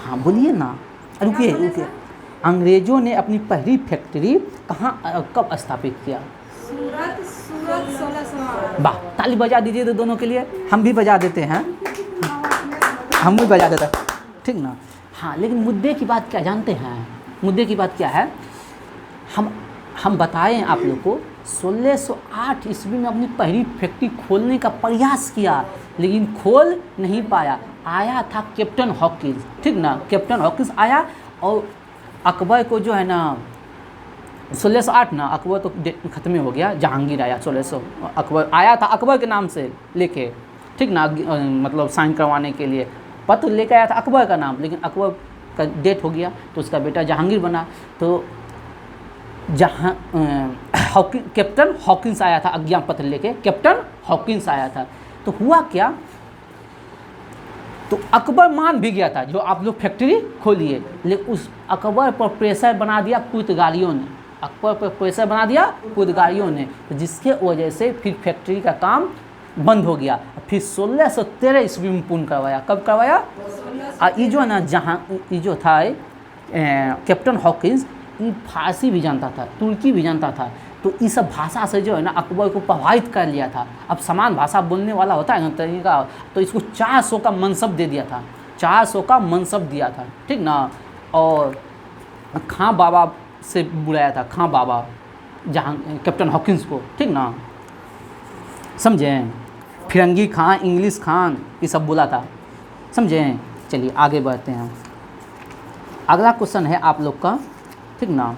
हाँ बोलिए ना, रुकिए रुकिए। अंग्रेजों ने अपनी पहली फैक्ट्री कहाँ कब स्थापित किया? सूरत 1608। वाह, ताली बजा दीजिए तो दोनों के लिए, हम भी बजा देते हैं, हम भी बजा देते हैं, ठीक ना। हाँ, लेकिन मुद्दे की बात क्या जानते हैं? मुद्दे की बात क्या है? हम बताएं आप लोग को, 1608 ईस्वी में अपनी पहली फैक्ट्री खोलने का प्रयास किया, लेकिन खोल नहीं पाया। आया था कैप्टन हॉकिंस, ठीक ना, कैप्टन हॉकिंस आया और अकबर को जो है ना 1608 ना, अकबर तो ख़त्म हो गया, जहांगीर आया 1600, अकबर आया था अकबर के नाम से लेके, ठीक ना, मतलब साइन करवाने के लिए पत्र लेके आया था अकबर का नाम, लेकिन अकबर का डेथ हो गया तो उसका बेटा जहांगीर बना। तो जहाँ कैप्टन हॉकिंस आया था आज्ञा पत्र लेके, कैप्टन हॉकिंस आया था। तो हुआ क्या, तो अकबर मान भी गया था जो आप लोग फैक्ट्री खोलिए, लेकिन उस अकबर पर प्रेशर बना दिया पुर्तगालियों ने, अकबर पर प्रेशर बना दिया पुर्तगालियों ने, तो जिसके वजह से फिर फैक्ट्री का काम बंद हो गया। फिर 1613 ईस्वी में पूर्ण करवाया। कब करवाया? और ये जो है ना, जहाँ ये जो था कैप्टन हॉकिंस, ये फारसी भी जानता था, तुर्की भी जानता था, तो इस सब भाषा से जो है ना अकबर को प्रभावित कर लिया था। अब समान भाषा बोलने वाला होता है ना तरीका, तो इसको 400 का मनसब दे दिया था, 400 का मनसब दिया था, ठीक ना। और खां बाबा से बुलाया था, खां बाबा, जहाँ कैप्टन हॉकिंस को, ठीक ना, समझें। फिरंगी खां, इंग्लिश खान, ये सब बोला था, समझें। चलिए आगे बढ़ते हैं। अगला क्वेश्चन है आप लोग का, ठीक ना,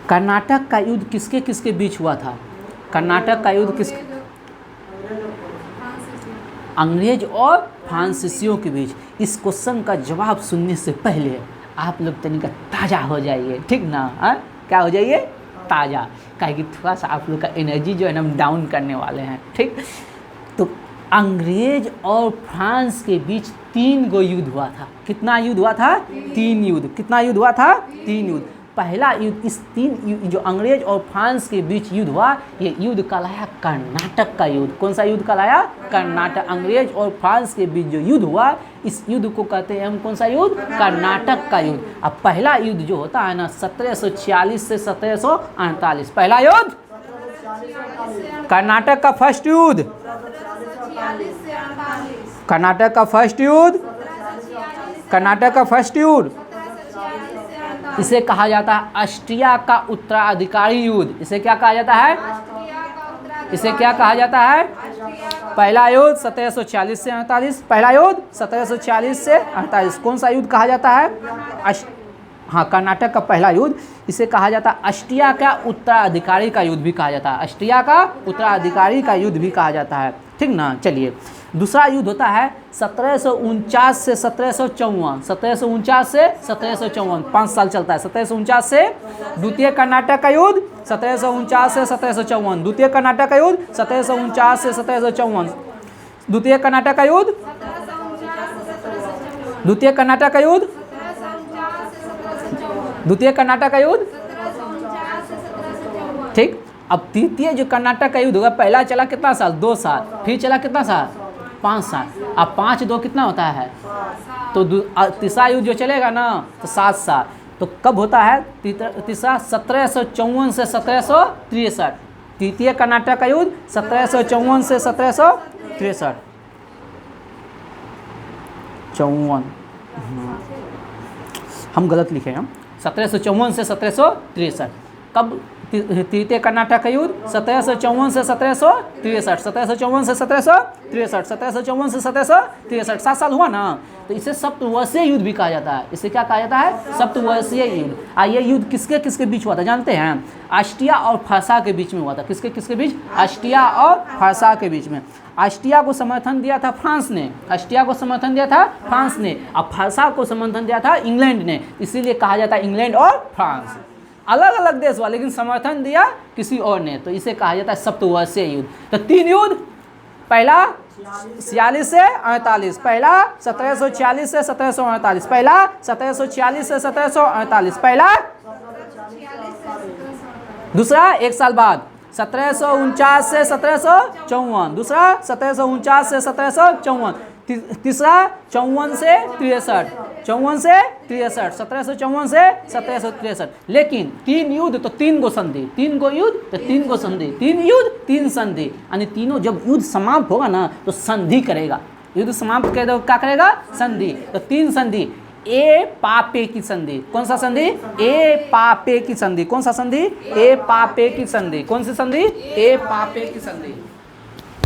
कर्नाटक का युद्ध किसके किसके बीच हुआ था? कर्नाटक का युद्ध किस, अंग्रेज और फ्रांसीसियों के बीच। इस क्वेश्चन का जवाब सुनने से पहले आप लोग तनिक ताज़ा हो जाइए, ठीक ना। क्या हो जाइए? ताज़ा, काहे कि थोड़ा सा आप लोग का एनर्जी जो है ना हम डाउन करने वाले हैं, ठीक। तो अंग्रेज और फ्रांस के बीच 3 गो युद्ध हुआ था। कितना युद्ध हुआ था? 3 युद्ध। कितना युद्ध हुआ था? 3 युद्ध। पहला युद्ध, इस 3 जो अंग्रेज और फ्रांस के बीच युद्ध हुआ, ये युद्ध कहलाया कर्नाटक का युद्ध। कौन सा युद्ध कहलाया? कर्नाटक। अंग्रेज और फ्रांस के बीच जो युद्ध हुआ, इस युद्ध को कहते हैं हम कौन सा युद्ध? कर्नाटक का युद्ध। अब पहला युद्ध जो होता है ना 1746 से 1748, पहला युद्ध कर्नाटक का फर्स्ट युद्ध, कर्नाटक का फर्स्ट युद्ध, कर्नाटक का फर्स्ट युद्ध, इसे कहा जाता है ऑस्ट्रिया का उत्तराधिकारी युद्ध। इसे क्या कहा जाता है? इसे क्या कहा जाता है? पहला युद्ध 1746 से 48, पहला युद्ध 1746 से 48। कौन सा युद्ध कहा जाता है? हाँ, कर्नाटक का पहला युद्ध, इसे कहा जाता है ऑस्ट्रिया का उत्तराधिकारी का युद्ध भी कहा जाता है, ऑस्ट्रिया का उत्तराधिकारी का युद्ध भी कहा जाता है, ठीक ना। चलिए, दूसरा युद्ध होता है 1749 से 1754, 1749 से 1754, 5 साल चलता है। 1749 से द्वितीय कर्नाटक का युद्ध, 1749 से 1754, द्वितीय कर्नाटक का युद्ध 1749 से 1754, द्वितीय कर्नाटक का युद्ध, द्वितीय कर्नाटक का युद्ध, द्वितीय कर्नाटक का युद्ध, ठीक। अब तृतीय जो कर्नाटक का युद्ध होगा, पहला चला कितना साल? 2 साल, फिर चला कितना साल? 5 साल। अब 5 2 कितना होता है? तो तीसरा युद्ध जो चलेगा ना तो 7 साल। तो कब होता है तीसरा? 1754 से 1763। तृतीय कर्नाटक का युद्ध 1754 से 1763, 54, हम गलत लिखे हैं, 1754 से 1763। कब तृतीय कर्नाटक का युद्ध 1754 से 1763, 1754 से 1763, 1754 से 1763, 7 साल हुआ ना। तो इसे सप्तवर्षीय युद्ध भी कहा जाता है। इसे क्या कहा जाता है? सप्तवर्षीय युद्ध। ये युद्ध किसके किसके बीच हुआ था जानते हैं? ऑस्ट्रिया और फ्रांस के बीच में हुआ था। किसके किसके बीच? ऑस्ट्रिया और फ्रांस के बीच में। ऑस्ट्रिया को समर्थन दिया था फ्रांस ने, ऑस्ट्रिया को समर्थन दिया था फ्रांस ने, और फ्रांस को समर्थन दिया था इंग्लैंड ने। इसीलिए कहा जाता है इंग्लैंड और फ्रांस, अलग अलग देश हुआ लेकिन समर्थन दिया किसी और ने, तो इसे कहा जाता है सप्तवर्षीय युद्ध। तो 3 युद्ध, पहला 46 से 48, पहला 1746 से 1748, पहला 1746 से 1748, पहला, दूसरा 1 साल बाद 1749 से 1754, दूसरा 1749 से 1754, तीसरा 54 से 63, 54 से 63, 1754 से 1763। लेकिन 3 युद्ध तो 3 गो संधि, 3 गो युद्ध तो 3 गो संधि, 3 युद्ध 3 संधि, यानी तीनों जब युद्ध समाप्त होगा ना तो संधि करेगा। युद्ध समाप्त कर दो क्या करेगा? संधि। तो 3 संधि। ए पापे की संधि, कौन सा संधि? ए पापे की संधि। कौन सा संधि? ए पापे की संधि। कौन सी संधि? ए पापे की संधि।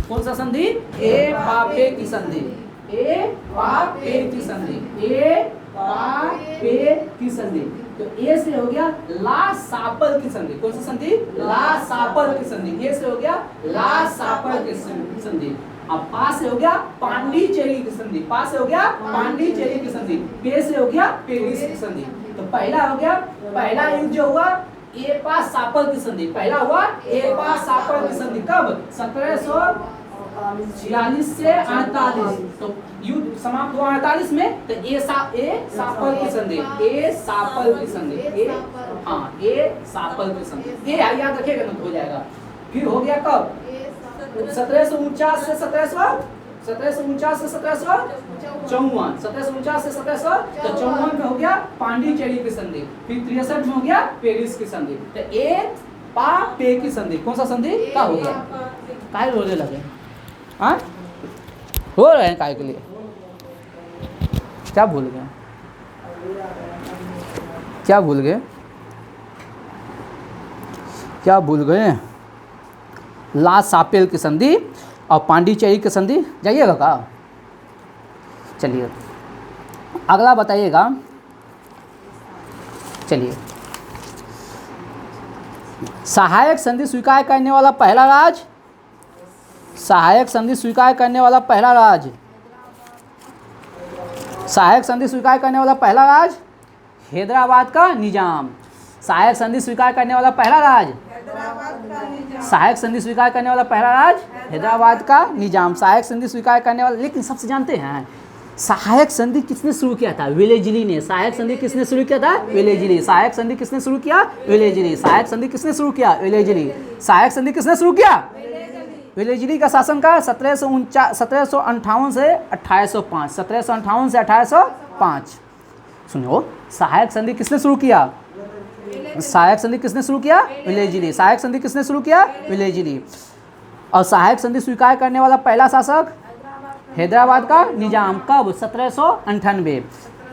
कौन सा संधि? ए पापे की संधि। ए पापे की संधि। ए पापे की संधि। तो ए से हो गया ला सापल की संधि। कौन सी संधि? ला सापल की संधि। ए से हो गया ला सापल की संधि। अब पा से हो गया पांडिचेरी की संधि। पा से हो गया पांडिचेरी की संधि। पे से हो गया पेरिस की संधि। तो पहला हो गया, पहला युद्ध जो हुआ ए पा सापल की संधि, पहला हुआ ए पा सापल की संधि। कब? 1746 से 48। तो युद्ध समाप्त हुआ 48 में। तो ए सापल की संधि, ए सापल की संधि, ए सापल की संधि। ए याद रखिएगा ना तो हो जाएगा। फिर हो गया कब? 1749 से 1754, 1749 से 1754, 1749 से 1754 में हो गया पांडिचेरी की संधि। फिर 63 में हो गया पेरिस की संधि। तो ए पा पे की संधि। कौन सा संधि? क्या हो गया? काहे रोने लगे? हाँ, हो रहे हैं काहे के लिए? क्या भूल गए? क्या भूल गए? क्या भूल गए? ला सापेल की संधि और पांडिचेरी की संधि। जाइएगा का? चलिए अगला बताइएगा। चलिए, सहायक संधि स्वीकार करने वाला पहला राज्य, सहायक संधि स्वीकार करने वाला पहला राज्य, सहायक संधि स्वीकार करने वाला पहला राज्य हैदराबाद का निजाम। सहायक संधि स्वीकार करने वाला पहला राज्य, सहायक संधि स्वीकार करने वाला पहला राज्य हैदराबाद का निजाम। सहायक संधि स्वीकार करने वाला, लेकिन सबसे जानते हैं सहायक संधि किसने शुरू किया था? वेलेज़ली ने। सहायक संधि किसने शुरू किया था? वेलेज़ली। सहायक संधि किसने शुरू किया? वेलेज़ली। सहायक संधि किसने शुरू किया? वेलेज़ली। सहायक संधि किसने शुरू किया? वेलेज़ली का शासनकाल 1758 से 1805, 1758 से 1805। सुनो, सहायक संधि किसने शुरू किया? सहायक संधि किसने शुरू किया? वेलेज़ली। सहायक संधि किसने शुरू किया? वेलेज़ली। और सहायक संधि स्वीकार करने वाला पहला शासक हैदराबाद का निजाम। कब? 1798।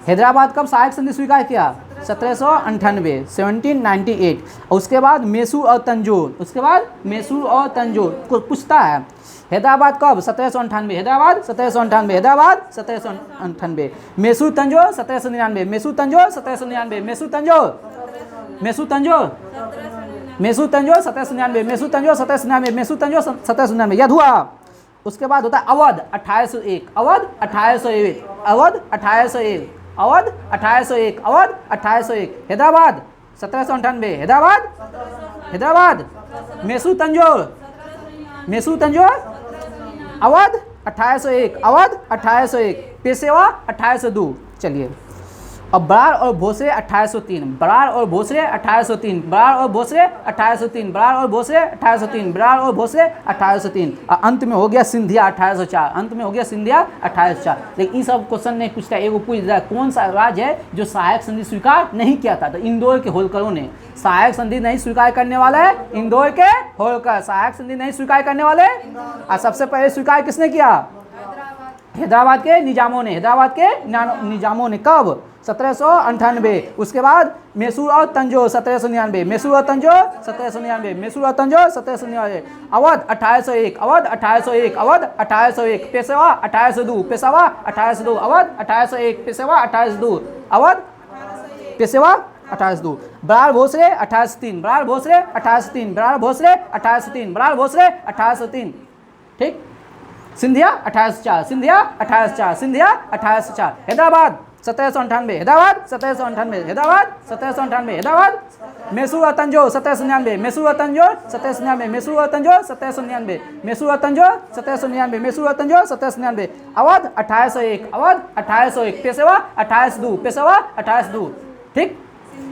हैदराबाद कब सहायक संधि स्वीकार किया? 1798, 1798। और उसके बाद मैसूर और तंजौर, उसके बाद मैसूर और तंजौर को पूछता है हैदराबाद कब? 1798। हैदराबाद 1798, हैदराबाद 1798। मैसूर तंजौर 1799, मैसूर तंजौर 1799, मैसूर तंजौर, मैसूर तंजौर, मैसूर तंजौर 1799, मैसूर तंजौर 1799, मैसूर तंजौर 1799। याद हुआ? उसके बाद होता है अवध 1801, अवध 1801, अवध 1801, अवध 1801, अवध 1801। हैदराबाद 1798, हैदराबाद, हैदराबाद, मैसूर तंजौर, मैसूर तंजौर, अवध 1801, अवध 1801, पेशवा 1802। चलिए, अब बरार और भोसले 1803, बरार और भोसले 1803, बरार और भोसले 1803, बरार और भोसले 1803, बरार और भोसले 1803। और अंत में हो गया सिंधिया 1804, अंत में हो गया सिंधिया 1804। लेकिन ये सब क्वेश्चन नहीं पूछता, एगो पूछ रहा है कौन सा राज्य है जो सहायक संधि स्वीकार नहीं किया था? तो इंदौर के होलकरों ने। सहायक संधि नहीं स्वीकार करने वाला है इंदौर के होलकर। सहायक संधि नहीं स्वीकार करने वाले, और सबसे पहले स्वीकार किसने किया? हैदराबाद के निजामों ने, हैदराबाद के निजामों ने कब? 1798। उसके बाद मैसूर और तंजौर 1799, मैसूर और तंजौर 1799, मैसूर और तंजौर 1799। अवध 1801, अवध 1801, अवध 1801, पेशवा 1802, पेशवा 1802, अवध 1801, पेशवा 1802, अवध पेशवा 1802। बराड़ भोसले 1803, बराड़ भोसले 1803, बराड़ भोसले 1803, बराड़ भोसले 1803। ठीक। सिंधिया 1804, सिंधिया 1804, सिंधिया 1804। हैदराबाद 1798, हैदराबाद 1798, हैदराबाद 1798, हैदराबाद। मैसूर और तंजौर 1799, मैसूर और तंजौर 1799, मैसूर और तंजौर 1799, मैसूर और तंजौर 1799, मैसूर और तंजौर 1799। अवध 1801, अवध 1801, पेशवा 1802, पेशवा 1802। ठीक।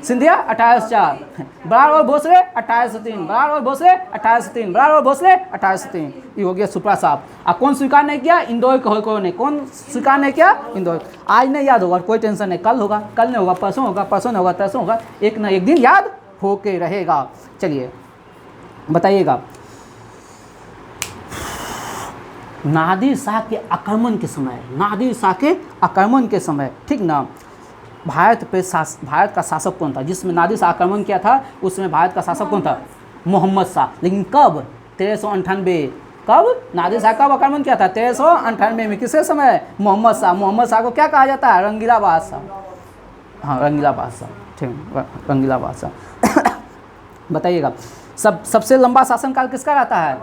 सिंधिया 1804, बराड़ और भोसले 1803, बराड़ और भोसले 1803, बराड़ और भोसले 1803। ये हो गया सुपरा साहब। अब कौन स्वीकार नहीं किया? इंदौर को ने। कौन स्वीकार नहीं किया? इंदौर। आज नहीं याद होगा, कोई टेंशन नहीं, कल होगा, कल नहीं होगा, परसों होगा, परसों नहीं होगा, तरसों होगा, एक ना एक दिन याद होके रहेगा। चलिए बताइएगा, नादिर शाह के आक्रमण के समय, नादिर शाह के आक्रमण के समय, ठीक ना, भारत का शासक कौन था? जिसमें नादिर शाह आक्रमण किया था उसमें भारत का शासक कौन था? मोहम्मद शाह। लेकिन कब? 1398। कब? नादिर शाह कब आक्रमण किया था? 1398 में। किसके समय? मोहम्मद शाह। मोहम्मद शाह को क्या कहा जाता है? रंगीला बादशाह। हाँ, रंगीला बादशाह। ठीक, रंगीला बादशाह। बताइएगा, सबसे लंबा शासनकाल किसका रहता है?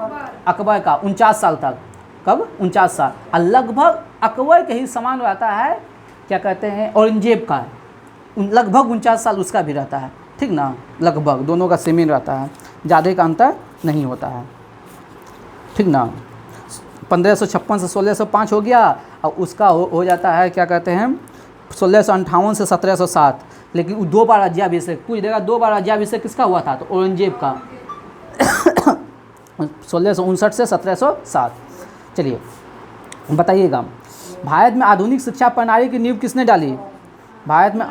अकबर का, 49 साल तक। कब? 49 साल। और लगभग अकबर के ही समान रहता है, क्या कहते हैं, औरंगजेब का, लगभग 49 साल उसका भी रहता है। ठीक ना, लगभग दोनों का सेम ही रहता है, ज़्यादा का अंतर नहीं होता है। ठीक ना, 1556 से 1605 हो गया, और उसका हो जाता है, क्या कहते हैं, 1658 से 1707। लेकिन 2 बार राज्याभिषेक, पूछ देगा 2 बार राज्याभिषेक किसका हुआ था? तो औरंगजेब का। 1659 से 1707। चलिए बताइएगा, भारत में आधुनिक शिक्षा प्रणाली की नींव किसने डाली? भारत में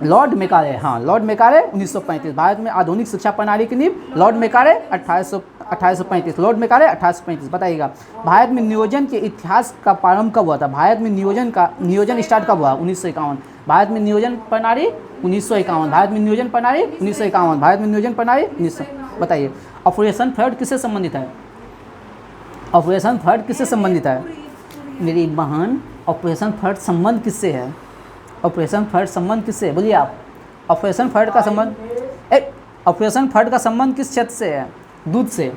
लॉर्ड मेकाले। हाँ, लॉर्ड मेकाले 1935। भारत में आधुनिक शिक्षा प्रणाली की नींव लॉर्ड मेकाले 1835, लॉर्ड मेकाले 1835। बताइएगा, भारत में नियोजन के इतिहास का प्रारंभ कब हुआ था? भारत में नियोजन स्टार्ट कब हुआ? 1951। भारत में नियोजन प्रणाली 1951, भारत में नियोजन प्रणाली 1951, भारत में नियोजन प्रणाली 1900। बताइए, ऑपरेशन फ्लड किससे संबंधित है? ऑपरेशन फ्लड किससे संबंधित है? मेरी बहन, ऑपरेशन फ्लड संबंध किससे है? ऑपरेशन फ्लड संबंध किससे है? बोलिए आप। ऑपरेशन फ्लड का संबंध, ऑपरेशन फ्लड का संबंध किस क्षेत्र से है? दूध से।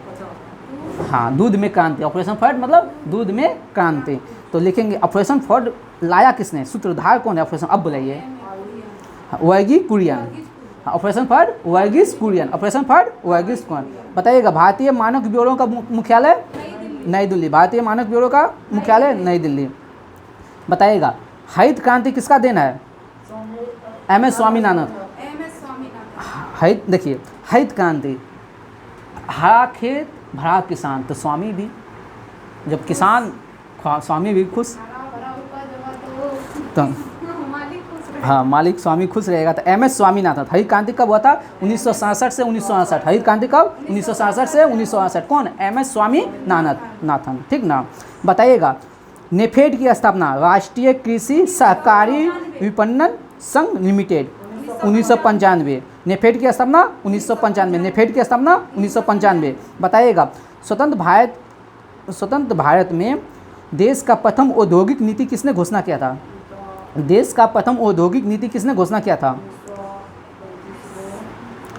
हाँ, दूध में क्रांति। ऑपरेशन फ्लड मतलब दूध में क्रांति। तो लिखेंगे ऑपरेशन फ्लड लाया किसने? सूत्रधार कौन है ऑपरेशन? अब बुलाइए। Verghese Kurien. Operation flood Verghese Kurien, operation flood Verghese Kurien. बताइएगा, भारतीय मानक ब्यूरो का मुख्यालय नई दिल्ली। भारतीय मानक ब्यूरो का मुख्यालय नई दिल्ली। बताइएगा, हरित क्रांति किसका देन है? MS स्वामीनाथन। हरित, देखिए, हरित क्रांति, हरा खेत भरा किसान, तो स्वामी भी, जब किसान, स्वामी भी खुश, तो हाँ, मालिक स्वामी खुश रहेगा। तो MS स्वामीनाथन। हरित क्रांति कब हुआ था? 1967 से 1968। हरित क्रांति कब? 1967 से 1968। कौन? MS स्वामीनाथन। ठीक ना। बताइएगा, नेफेड की स्थापना, राष्ट्रीय कृषि सहकारी विपणन संघ लिमिटेड, 1995। नेफेड की स्थापना 1995, नेफेड की स्थापना 1995। बताइएगा, स्वतंत्र भारत में देश का प्रथम औद्योगिक नीति किसने घोषणा किया था? देश का प्रथम औद्योगिक नीति किसने घोषणा किया था?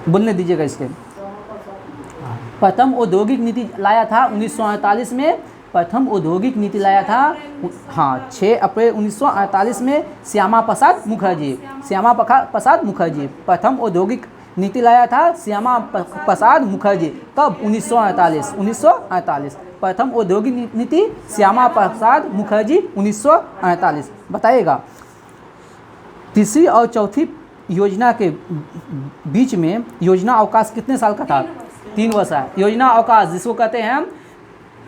बोलने दीजिएगा इसके। प्रथम औद्योगिक नीति लाया था 1948 में, प्रथम औद्योगिक नीति लाया था, हाँ, 6 अप्रैल 1948 में श्यामा प्रसाद मुखर्जी। श्यामा प्रसाद मुखर्जी प्रथम औद्योगिक नीति लाया था, श्यामा प्रसाद मुखर्जी। कब? 1948। 1948 प्रथम औद्योगिक नीति श्यामा प्रसाद मुखर्जी, 1948। बताइएगा, तीसरी और चौथी योजना के बीच में योजना अवकाश कितने साल का था? 3 वर्ष है। योजना अवकाश जिसको कहते हैं हम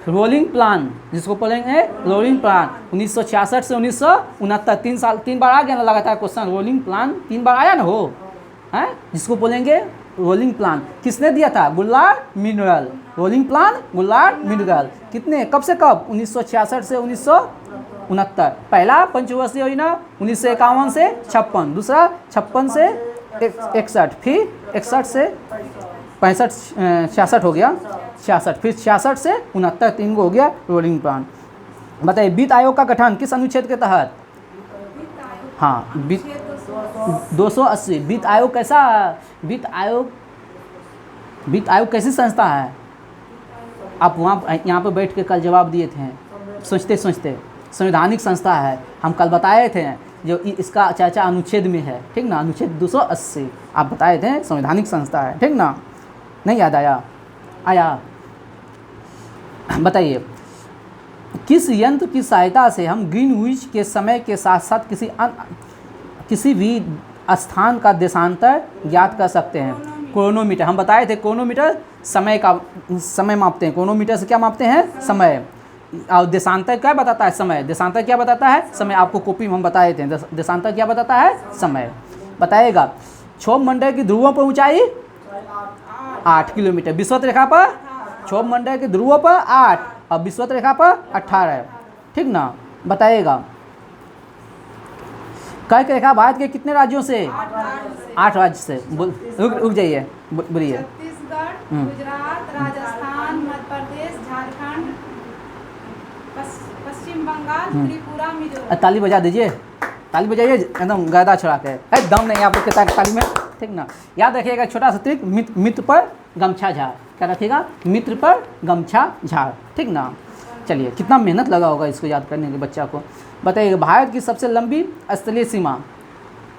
रोलिंग प्लान, जिसको बोलेंगे रोलिंग प्लान, 1966 से 1969, 3 साल, 3 बार आ गया ना लगातार क्वेश्चन। रोलिंग प्लान 3 बार आया ना, हो है, जिसको बोलेंगे रोलिंग प्लान किसने दिया था? गुल्लार्ड मिनरल। रोलिंग प्लान गुल्लार्ड मिनरल। कितने, कब से कब? 1966 से 1969। पहला पंचवर्षीय योजना 1951 से 56, दूसरा 56 से 61, फिर 61 से 65, 66 हो गया, 66, फिर 66 से 69, 3 गो हो गया रोलिंग प्लान। बताइए वित्त आयोग का गठन किस अनुच्छेद के तहत? हाँ, वित्त 280। वित्त आयोग कैसा? वित्त आयोग कैसी संस्था है? आप वहाँ यहाँ पर बैठ के कल जवाब दिए थे, सोचते सोचते। संवैधानिक संस्था है, हम कल बताए थे, जो इसका चर्चा अनुच्छेद में है, ठीक ना, अनुच्छेद 280 आप बताए थे, संवैधानिक संस्था है, ठीक ना। नहीं याद आया? बताइए किस यंत्र की सहायता से हम ग्रीनविच के समय के साथ साथ किसी भी स्थान का देशांतर ज्ञात कर सकते हैं? क्रोनोमीटर। हम बताए थे क्रोनोमीटर समय मापते हैं, क्रोनोमीटर से क्या मापते हैं? समय। और देशांतर क्या बताता है? समय। देशांतर क्या बताता है? समय। आपको कॉपी में हम बताए थे, देशांतर क्या बताता है? समय। बताइएगा क्षोभ मंडल की ध्रुवों पर ऊंचाई 8 किलोमीटर, विषुवत रेखा पर क्षोभ मंडल के ध्रुवों पर 8 और विषुवत रेखा पर 18, ठीक ना। बताइएगा कर्क रेखा भारत के कितने राज्यों से? 8 राज्य से। रुक जाइए, बोलिए। छत्तीसगढ़, गुजरात, राजस्थान, मध्य प्रदेश, झारखंड, पश्चिम बंगाल, त्रिपुरा, मिजोरम। ताली बजा दीजिए, ताली बजाइए एकदम गर्दा छुड़ा के, दम नहीं आप लोग के ताली में, ठीक ना। याद रखिएगा छोटा सा ट्रिक, मित्र पर गमछा झाड़। क्या रखिएगा? मित्र पर गमछा झाड़, ठीक ना। चलिए कितना मेहनत लगा होगा इसको याद करने के बच्चा को। बताइए भारत की सबसे लंबी स्थलीय सीमा,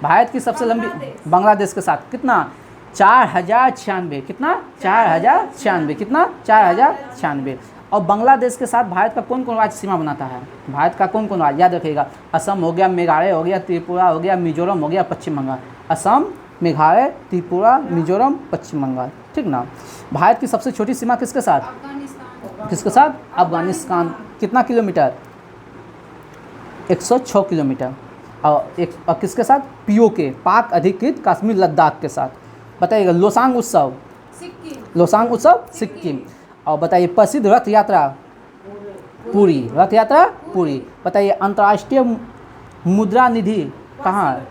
भारत की सबसे लंबी बांग्लादेश के साथ कितना? 4096। कितना? 4096। कितना? 4096। और बांग्लादेश के साथ भारत का कौन कौन राज्य सीमा बनाता है? भारत का कौन कौन राज्य? याद रखिएगा असम हो गया, मेघालय हो गया, त्रिपुरा हो गया, मिजोरम हो गया, पश्चिम बंगाल। असम, मेघालय, त्रिपुरा, मिजोरम, पश्चिम बंगाल, ठीक ना। भारत की सबसे छोटी सीमा किसके साथ? किसके साथ? अफगानिस्तान। कितना किलोमीटर? 106 किलोमीटर। और किसके साथ? POK, पाक अधिकृत कश्मीर लद्दाख के साथ। बताइएगा लोसांग उत्सव, लोसांग उत्सव सिक्किम। और बताइए प्रसिद्ध रथ यात्रा? पुरी। रथ यात्रा पुरी। बताइए अंतर्राष्ट्रीय मुद्रा निधि कहाँ है?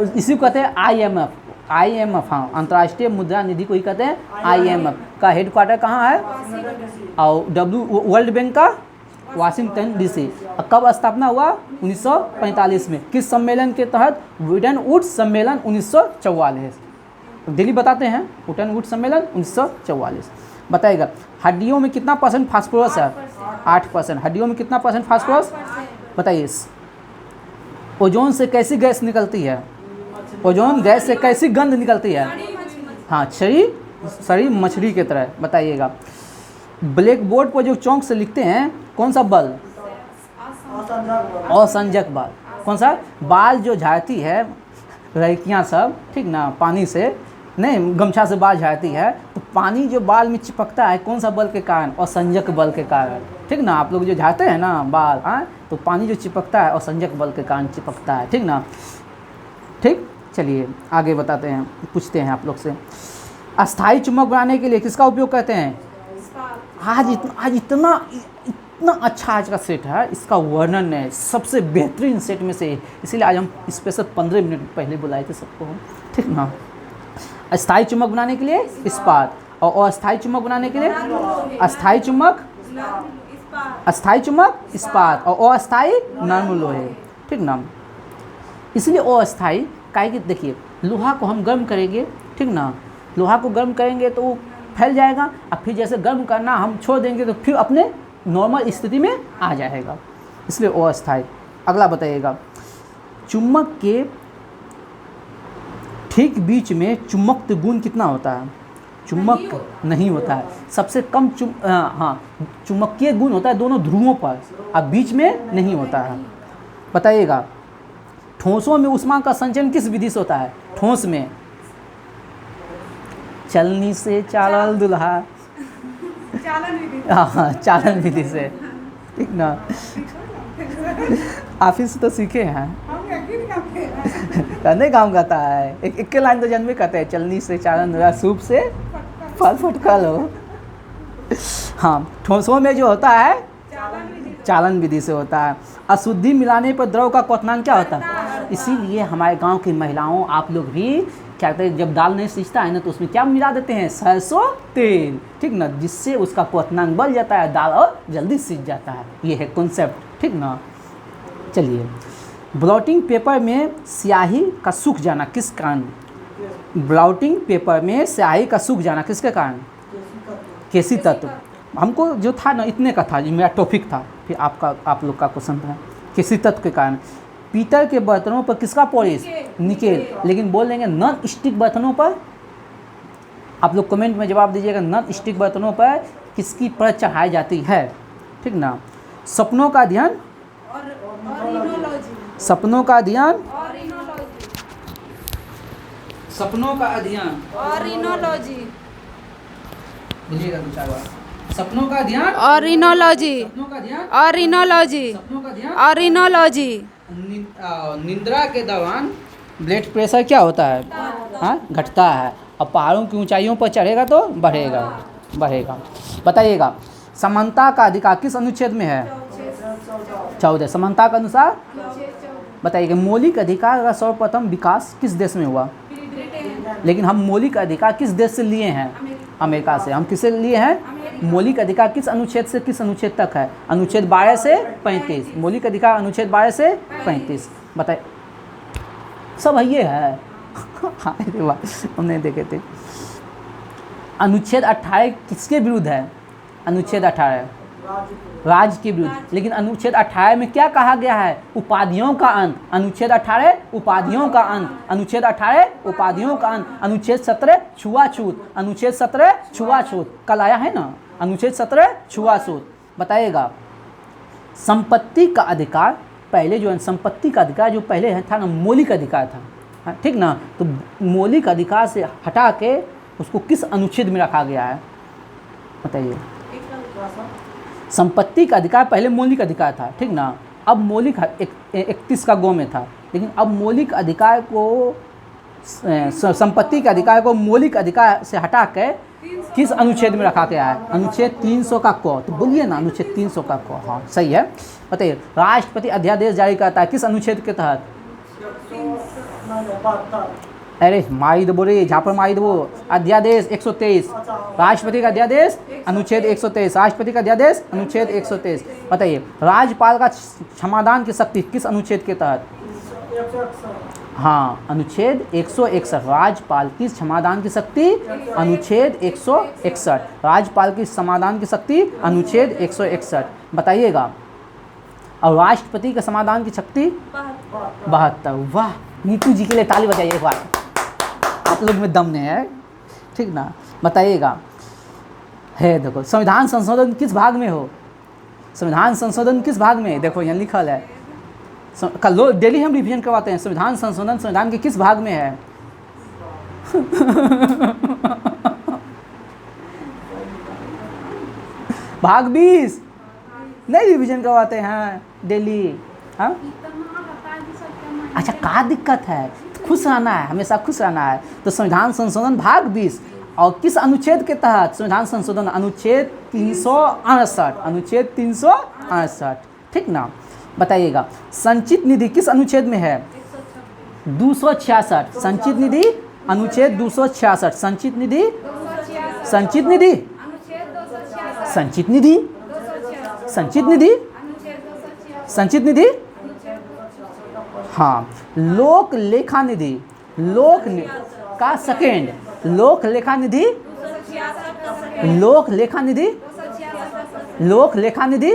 इसी को कहते हैं IMF। हाँ, अंतर्राष्ट्रीय मुद्रा निधि को ही कहते हैं IMF। का हेडक्वार्टर कहाँ है? और वर्ल्ड बैंक का वाशिंगटन DC। कब स्थापना हुआ? 1945 में। किस सम्मेलन के तहत? वुडन वुड्स सम्मेलन 1944। दिल्ली बताते हैं वुडन वुड्स सम्मेलन 1944। बताइएगा हड्डियों में कितना % फास्फोरस है? 8%। हड्डियों में कितना % फास्फोरस? बताइए ओजोन से कैसी गैस निकलती है? ओजोन गैस से कैसी गंध निकलती है? हाँ, सड़ी मछली की तरह। बताइएगा ब्लैक बोर्ड पर जो चौक से लिखते हैं कौन सा बल? असंजक बल। कौन सा? बाल जो झाड़ती है लड़कियाँ सब, ठीक ना, पानी से नहीं, गमछा से बाल झाड़ती है, तो पानी जो बाल में चिपकता है कौन सा बल के कारण? असंजक बल के कारण, ठीक ना। आप लोग जो झाड़ते हैं ना बाल, हाँ, तो पानी जो चिपकता है असंजक बल के कारण चिपकता है, ठीक ना। ठीक, चलिए आगे बताते हैं, पूछते हैं आप लोग से। अस्थाई चुम्बक बनाने के लिए किसका उपयोग करते हैं? आज इतना अच्छा आज का सेट है, इसका वर्णन है सबसे बेहतरीन सेट में से, इसीलिए आज हम स्पेशल 15 मिनट पहले बुलाए थे सबको, ठीक ना। अस्थाई चुम्बक बनाने के लिए इस्पात, और अस्थाई चुम्बक बनाने के लिए अस्थाई चुम्बक इस्पात, और अस्थाई नर्म लोहे, ठीक ना। इसलिए अस्थाई काहे कि देखिए लोहा को हम गर्म करेंगे, ठीक ना, लोहा को गर्म करेंगे तो वो फैल जाएगा, और फिर जैसे गर्म करना हम छोड़ देंगे तो फिर अपने नॉर्मल स्थिति में आ जाएगा, इसलिए अस्थाई। अगला बताइएगा चुम्बक के ठीक बीच में चुम्बकत्व गुण कितना होता है? चुम्बक नहीं होता है, सबसे कम चुम्बकीय गुण होता है दोनों ध्रुवों पर, अब बीच में नहीं होता है। बताइएगा ठोसों में ऊष्मा का संचयन किस विधि से होता है? ठोस में चलनी से चालल दुल्हा, हाँ, चालन विधि से, ठीक ना। ऑफिस तो सीखे हैं, कहने काम करता है, एक लाइन तो जन्मे कहते हैं, चलनी से चालन हुआ, सूप से फल फटका लो। हाँ, ठोसों में जो होता है चालन विधि से होता है। अशुद्धि मिलाने पर द्रव का क्वथनांक क्या होता है? इसीलिए हमारे गांव की महिलाओं, आप लोग भी क्या कहते हैं, जब दाल नहीं सीझता है ना तो उसमें क्या मिला देते हैं? सरसों तेल, ठीक ना, जिससे उसका क्वथनांक बढ़ जाता है दाल और जल्दी सीझ जाता है। ये है कॉन्सेप्ट, ठीक ना। चलिए, ब्लॉटिंग पेपर में स्याही का सूख जाना किस कारण? ब्लॉटिंग पेपर में स्याही का सूख जाना किसके कारण? केसी तत्व। हमको जो था ना इतने का था, जो मेरा टॉपिक था, फिर आप लोग का क्वेश्चन था केसी तत्व के कारण। पीतल के बर्तनों पर किसका पॉलिश? निकेल। लेकिन बोल देंगे नॉन स्टिक बर्तनों पर, आप लोग कमेंट में जवाब दीजिएगा, नॉन स्टिक बर्तनों पर किसकी परत चढ़ाई जाती है, ठीक ना। सपनों का ध्यान, सपनों का ध्यान, सपनों का अध्ययन, बोलिएगा दो चार बार। सपनों का ध्यान, ऑरिनोलॉजी, सपनों का ध्यान, ऑरिनोलॉजी, सपनों का ध्यान। ऑरिनोलॉजी। निद्रा के दौरान ब्लड प्रेशर क्या होता है? हाँ, घटता है। और पहाड़ों की ऊंचाइयों पर चढ़ेगा तो बढ़ेगा, बढ़ेगा। बताइएगा, समानता का अधिकार किस अनुच्छेद में है? 14। समानता के अनुसार बताइएगा, मौलिक अधिकार का सर्वप्रथम विकास किस देश में हुआ? लेकिन हम मौलिक अधिकार किस देश से लिए हैं? अमेरिका से। हम किससे लिए हैं? मौलिक अधिकार किस अनुच्छेद से किस अनुच्छेद तक है? अनुच्छेद 12 से 35। मौलिक अधिकार अनुच्छेद 12 से 35। बताइए, सब ये है। हाँ, अरे वाह, हमने देखे थे। अनुच्छेद 18 किसके विरुद्ध है? अनुच्छेद 18 राज्य के विरुद्ध। लेकिन अनुच्छेद 18 में क्या कहा गया है? उपाधियों का अंत। अनुच्छेद 18 उपाधियों का अंत। अनुच्छेद 18 उपाधियों का अंत। अनुच्छेद 17 छुआछूत। अनुच्छेद 17 छुआछूत कल आया है ना, अनुच्छेद 17 छुआछूत। बताइएगा, संपत्ति का अधिकार, पहले जो है संपत्ति का अधिकार जो पहले था ना, मौलिक अधिकार था, ठीक ना। तो मौलिक अधिकार से हटा के उसको किस अनुच्छेद में रखा गया है? बताइए। संपत्ति का अधिकार पहले मौलिक अधिकार था, ठीक ना। अब मौलिक 31 का गो में था, लेकिन अब मौलिक अधिकार को, संपत्ति के अधिकार को मौलिक अधिकार से हटा के किस अनुच्छेद में रखा गया है? अनुच्छेद 300 का क। तो बोलिए ना, अनुच्छेद 300 का क। हाँ, सही है। बताइए, राष्ट्रपति अध्यादेश जारी करता है किस अनुच्छेद के तहत? अरे मारी दो, बोले झापर मारी दो। अध्यादेश 123, राष्ट्रपति का अध्यादेश अनुच्छेद 123, राष्ट्रपति का अध्यादेश अनुच्छेद 123। बताइए, राज्यपाल का क्षमादान की शक्ति किस अनुच्छेद के तहत? हाँ, अनुच्छेद 161। राज्यपाल की क्षमादान की शक्ति अनुच्छेद 161। राज्यपाल की समाधान की शक्ति अनुच्छेद 161। बताइएगा, और राष्ट्रपति का समाधान की शक्ति 72। वाह, नीतू जी के लिए ताली बजाइए एक बार, आप लोग में दम नहीं है, ठीक ना। बताइएगा, है देखो, संविधान संशोधन किस भाग में हो? संविधान संशोधन किस भाग में? देखो यहाँ लिखल है, कल डेली हम रिवीजन करवाते हैं। संविधान संशोधन संविधान के किस भाग में है? भाग 20 नहीं रिवीजन करवाते हैं डेली? हाँ, अच्छा, क्या दिक्कत है? खुश रहना है, हमेशा खुश रहना है। तो संविधान संशोधन भाग 20 और किस अनुच्छेद के तहत संविधान संशोधन? अनुच्छेद 368। अनुच्छेद 368, ठीक ना। बताइएगा, संचित निधि किस अनुच्छेद में है? 266। संचित निधि अनुच्छेद 266। संचित निधि, संचित निधि, संचित निधि, संचित निधि, संचित निधि। हाँ, लोक लेखा निधि, लोक का सेकेंड, लोक लेखा निधि, लोक लेखा निधि, लोक लेखा निधि,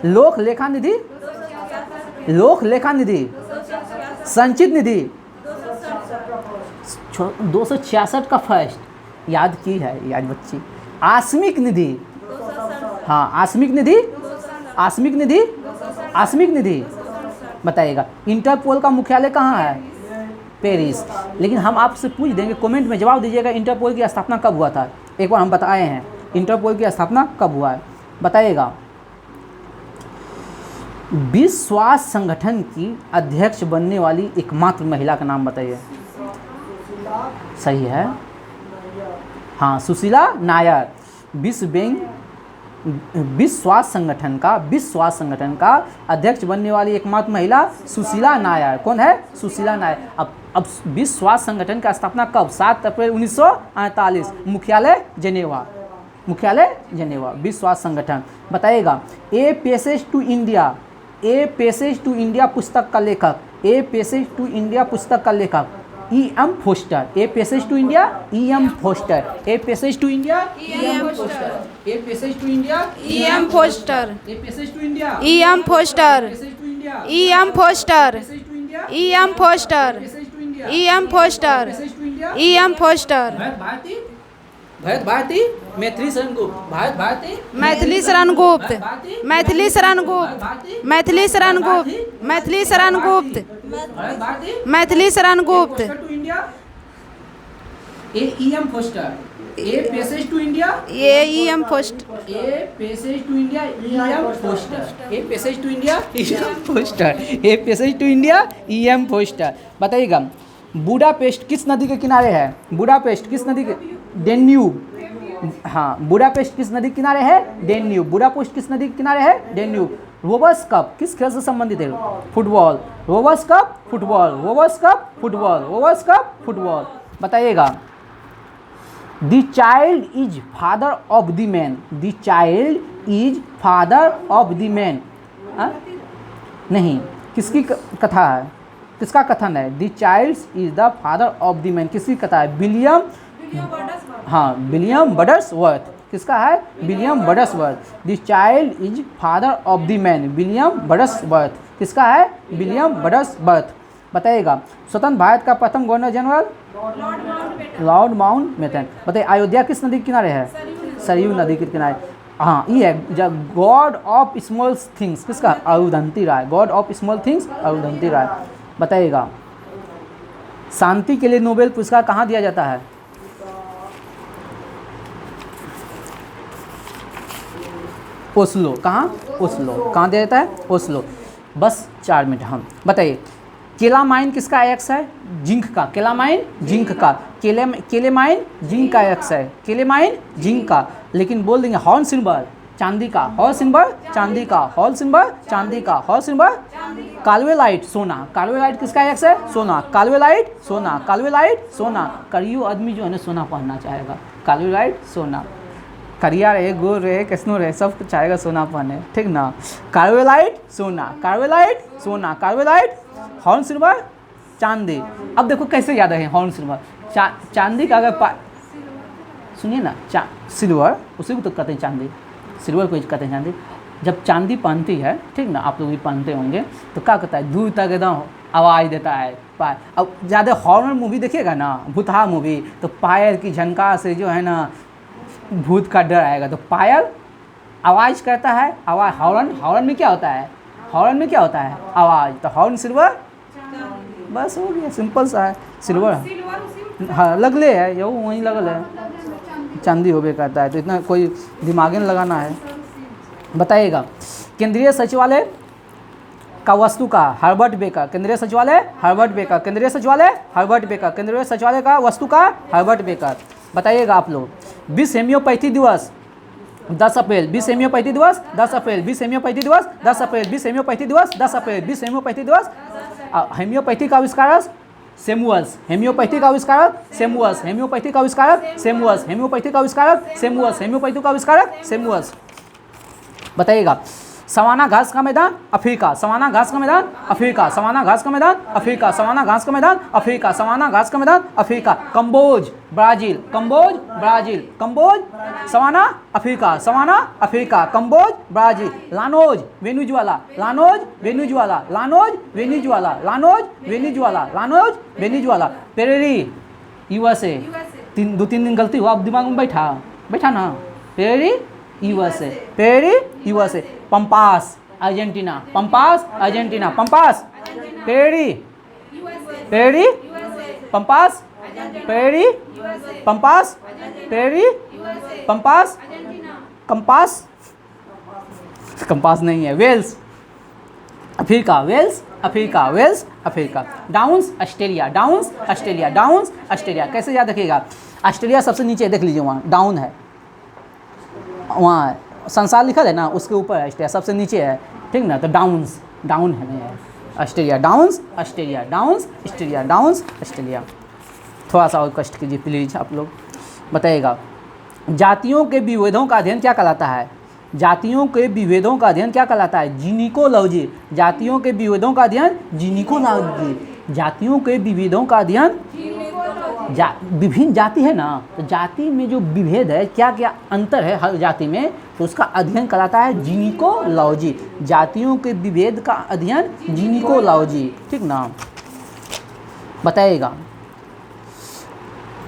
लोक लेखा निधि, लोक लेखा निधि, संचित निधि 266 का फर्स्ट याद की है याद बच्ची। आस्मिक निधि, हाँ, आस्मिक निधि, आस्मिक निधि, आस्मिक निधि। बताइएगा, इंटरपोल का मुख्यालय कहाँ है? पेरिस। लेकिन हम आपसे पूछ देंगे, कमेंट में जवाब दीजिएगा, इंटरपोल की स्थापना कब हुआ था? एक बार हम बताए हैं, इंटरपोल की स्थापना कब हुआ है? बताइएगा। विश्व स्वास्थ्य संगठन की अध्यक्ष बनने वाली एकमात्र महिला का नाम बताइए। सही है, हाँ, सुशीला नायर। विश्व स्वास्थ्य संगठन का अध्यक्ष बनने वाली एकमात्र महिला सुशीला नायर। कौन है? सुशीला नायर। अब विश्व स्वास्थ्य संगठन का स्थापना कब? 7 अप्रैल 1948। मुख्यालय जेनेवा। विश्व स्वास्थ्य संगठन। बताइएगा, ए पैसेज टू इंडिया पुस्तक का लेखक, E.M. Forster. A passage to India, E.M. Forster. Bharat Bharati, Maithili Sharan Gupt. E.M. Forster. A passage to India, E.M. Forster. बताइएगा, बुडापेस्ट किस नदी के किनारे है? डेन्यूब। हाँ, बुडापेस्ट किस नदी के किनारे है? डेन्यूब। बुडापेस्ट किस नदी के किनारे है? डेन्यूब। रोवर्स कप किस खेल से संबंधित है? फुटबॉल। Rovers cup football. बताइएगा, the child is father of the man. नहीं, किसकी कथा है? किसका कथन है? The child is the father of the man. किसकी कथा है? William Wordsworth. किसका है? William Wordsworth. The child is father of the man, William Wordsworth. किसका है? William Wordsworth. बताइएगा, स्वतंत्र भारत का प्रथम गवर्नर जनरल? Lord Mountbatten. बताइए, अयोध्या किस नदी के किनारे है? सरयू नदी के किनारे। हाँ, ये है गॉड ऑफ स्मॉल थिंग्स। किसका? Arundhati Roy. God of small things, Arundhati Roy. बताइएगा, शांति के लिए नोबेल पुरस्कार कहाँ दिया जाता है? ओस्लो। कहाँ? ओस्लो। कहाँ दिया जाता है? ओस्लो। बस 4 मिनट। हम बताइए, केलामाइन किसका एक्स है? जिंक का। केलामाइन जिंक का। केलेमाइन जिंक का एक्स है। केलेमाइन जिंक का। लेकिन बोल देंगे हॉर्न सिल्वर चांदी का। हॉर्न सिल्वर चांदी का। हॉर्न सिल्वर चांदी का। Horn silver. काल्वेलाइट सोना। काल्वेलाइट किसका एक्स है? सोना। काल्वेलाइट सोना। करियो आदमी जो है ना सोना पहनना चाहेगा। काल्वेलाइट सोना। करिया रहे, गोर रहे, कैसनो रहे, सब कुछ चाहेगा सोना पहने, ठीक ना। कार्वेलाइट सोना। हॉर्न सिल्वर चांदी। अब देखो कैसे याद है हॉर्न सिल्वर चांदी का। अगर सुनिए ना, सिल्वर उसी को तो कहते हैं चांदी। सिल्वर को कहते हैं चांदी। जब चांदी पहनती है, ठीक ना, आप लोग भी पहनते होंगे, तो क्या कहता है? दूर तक एकदम आवाज़ देता है। अब ज़्यादा हॉरर मूवी देखिएगा ना, भूतहा मूवी, तो पायल की झनकार से जो है ना भूत का डर आएगा। तो पायल आवाज़ करता है। आवाज़ हॉर्न में क्या होता है? आवाज़। तो हॉर्न सिल्वर, बस हो गया, सिंपल सा है। सिल्वर हाँ लगले है, यो वहीं लगल है, चांदी होबे करता है, तो इतना कोई दिमाग नहीं लगाना है। बताइएगा, केंद्रीय सचिवालय का वस्तु का हर्बर्ट बेकर। केंद्रीय सचिवालय का वस्तु का हर्बर्ट बेकर। बताइएगा आप लोग, विश्व हेम्योपैथी दिवस 10 अप्रैल। विश्व हेम्योपैथी दिवस 10 अप्रैल। हेम्योपैथी का आविष्कारक सेमुअस। हेम्योपैथी का आविष्कारक सेमुअस। बताइएगा, सवाना घास का मैदान अफ्रीका। सवाना घास का मैदान Africa. Campos Brazil. Savanna Africa. Campos Brazil. Llanos Venezuela. Prairie USA. 2-3 दिन गलती हुआ, अब दिमाग में बैठा ना। Prairie USA. Pampas Argentina. Prairie pampas नहीं है। Velds Africa, velds, Africa, velds, Africa. Downs, Australia, downs, Australia, downs, Australia. कैसे याद रखिएगा? ऑस्ट्रेलिया सबसे नीचे देख लीजिए, वहाँ डाउन है, वहाँ संसार लिखा है ना, उसके ऊपर ऑस्ट्रेलिया सबसे नीचे है, ठीक ना? तो डाउन्स, डाउन है Australia, downs, Australia, downs, Australia, downs, Australia. थोड़ा सा और कष्ट कीजिए प्लीज़ आप लोग। बताइएगा, जातियों के विभेदों का अध्ययन क्या कहलाता है? जातियों के विभेदों का अध्ययन क्या कहलाता है? जीनिकोलॉजी। जातियों के विभेदों का अध्ययन जीनिकोलॉजी। जातियों के विभेदों का अध्ययन, विभिन्न जाति है ना, तो जाति में जो विभेद है, क्या क्या अंतर है हर जाति में, तो उसका अध्ययन कराता है जीनिकोलॉजी। जातियों के विभेद का अध्ययन जीनिकोलॉजी, ठीक ना? बताइएगा,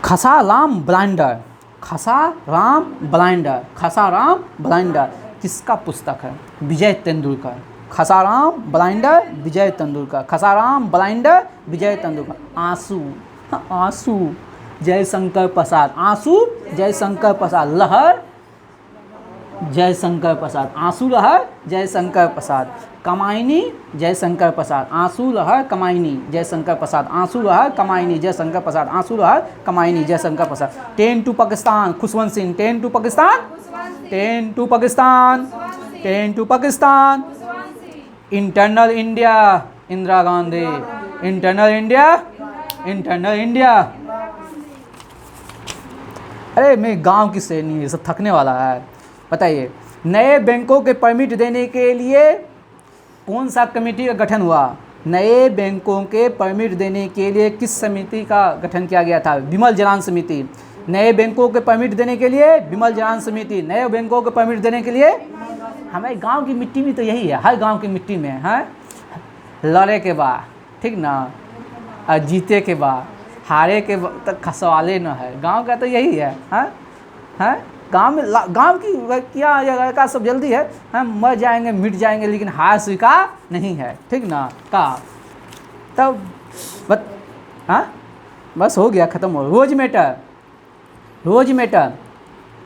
Khasaram blinder, Khasaram blinder, Khasaram blinder किसका पुस्तक है? विजय तेंदुलकर। खसाराम ब्लाइंडर, विजय तेंदुलकर। खसाराम ब्लाइंडर, विजय तेंदुलकर। आंसू, आंसू जयशंकर प्रसाद। आंसू जयशंकर प्रसाद। लहर जयशंकर प्रसाद। आंसू लहर Jaishankar Prasad. Kamayani Jaishankar Prasad. Aansu Lahar Kamayani Jaishankar Prasad. Aansu Lahar Kamayani Jaishankar Prasad. Aansu Lahar Kamayani Jaishankar Prasad. 10 to Pakistan, Khushwant Singh. 10 to Pakistan, 10 to Pakistan, 10 to Pakistan. Eternal India, Indira Gandhi. Eternal India, eternal India. अरे मैं गांव की से नहीं, सब थकने वाला है। बताइए, नए बैंकों के परमिट देने के लिए कौन सा कमेटी का गठन हुआ? नए बैंकों के परमिट देने के लिए किस समिति का गठन किया गया था? विमल जलान समिति। नए बैंकों के परमिट देने के लिए विमल जलान समिति। नए बैंकों के परमिट देने के लिए, हमारे गांव की मिट्टी में तो यही है, हर गांव की मिट्टी में है, लड़े के बाद, ठीक ना, और जीते के बाद, हारे के तक खसवाले न है। गांव का तो यही है, हैं? गांव में, गांव की क्या का सब जल्दी है, हम मर जाएंगे, मिट जाएंगे, लेकिन हार स्वीकार नहीं है, ठीक ना? का तब बस हो गया, ख़त्म हो। रोज मैटर, रोज मैटर,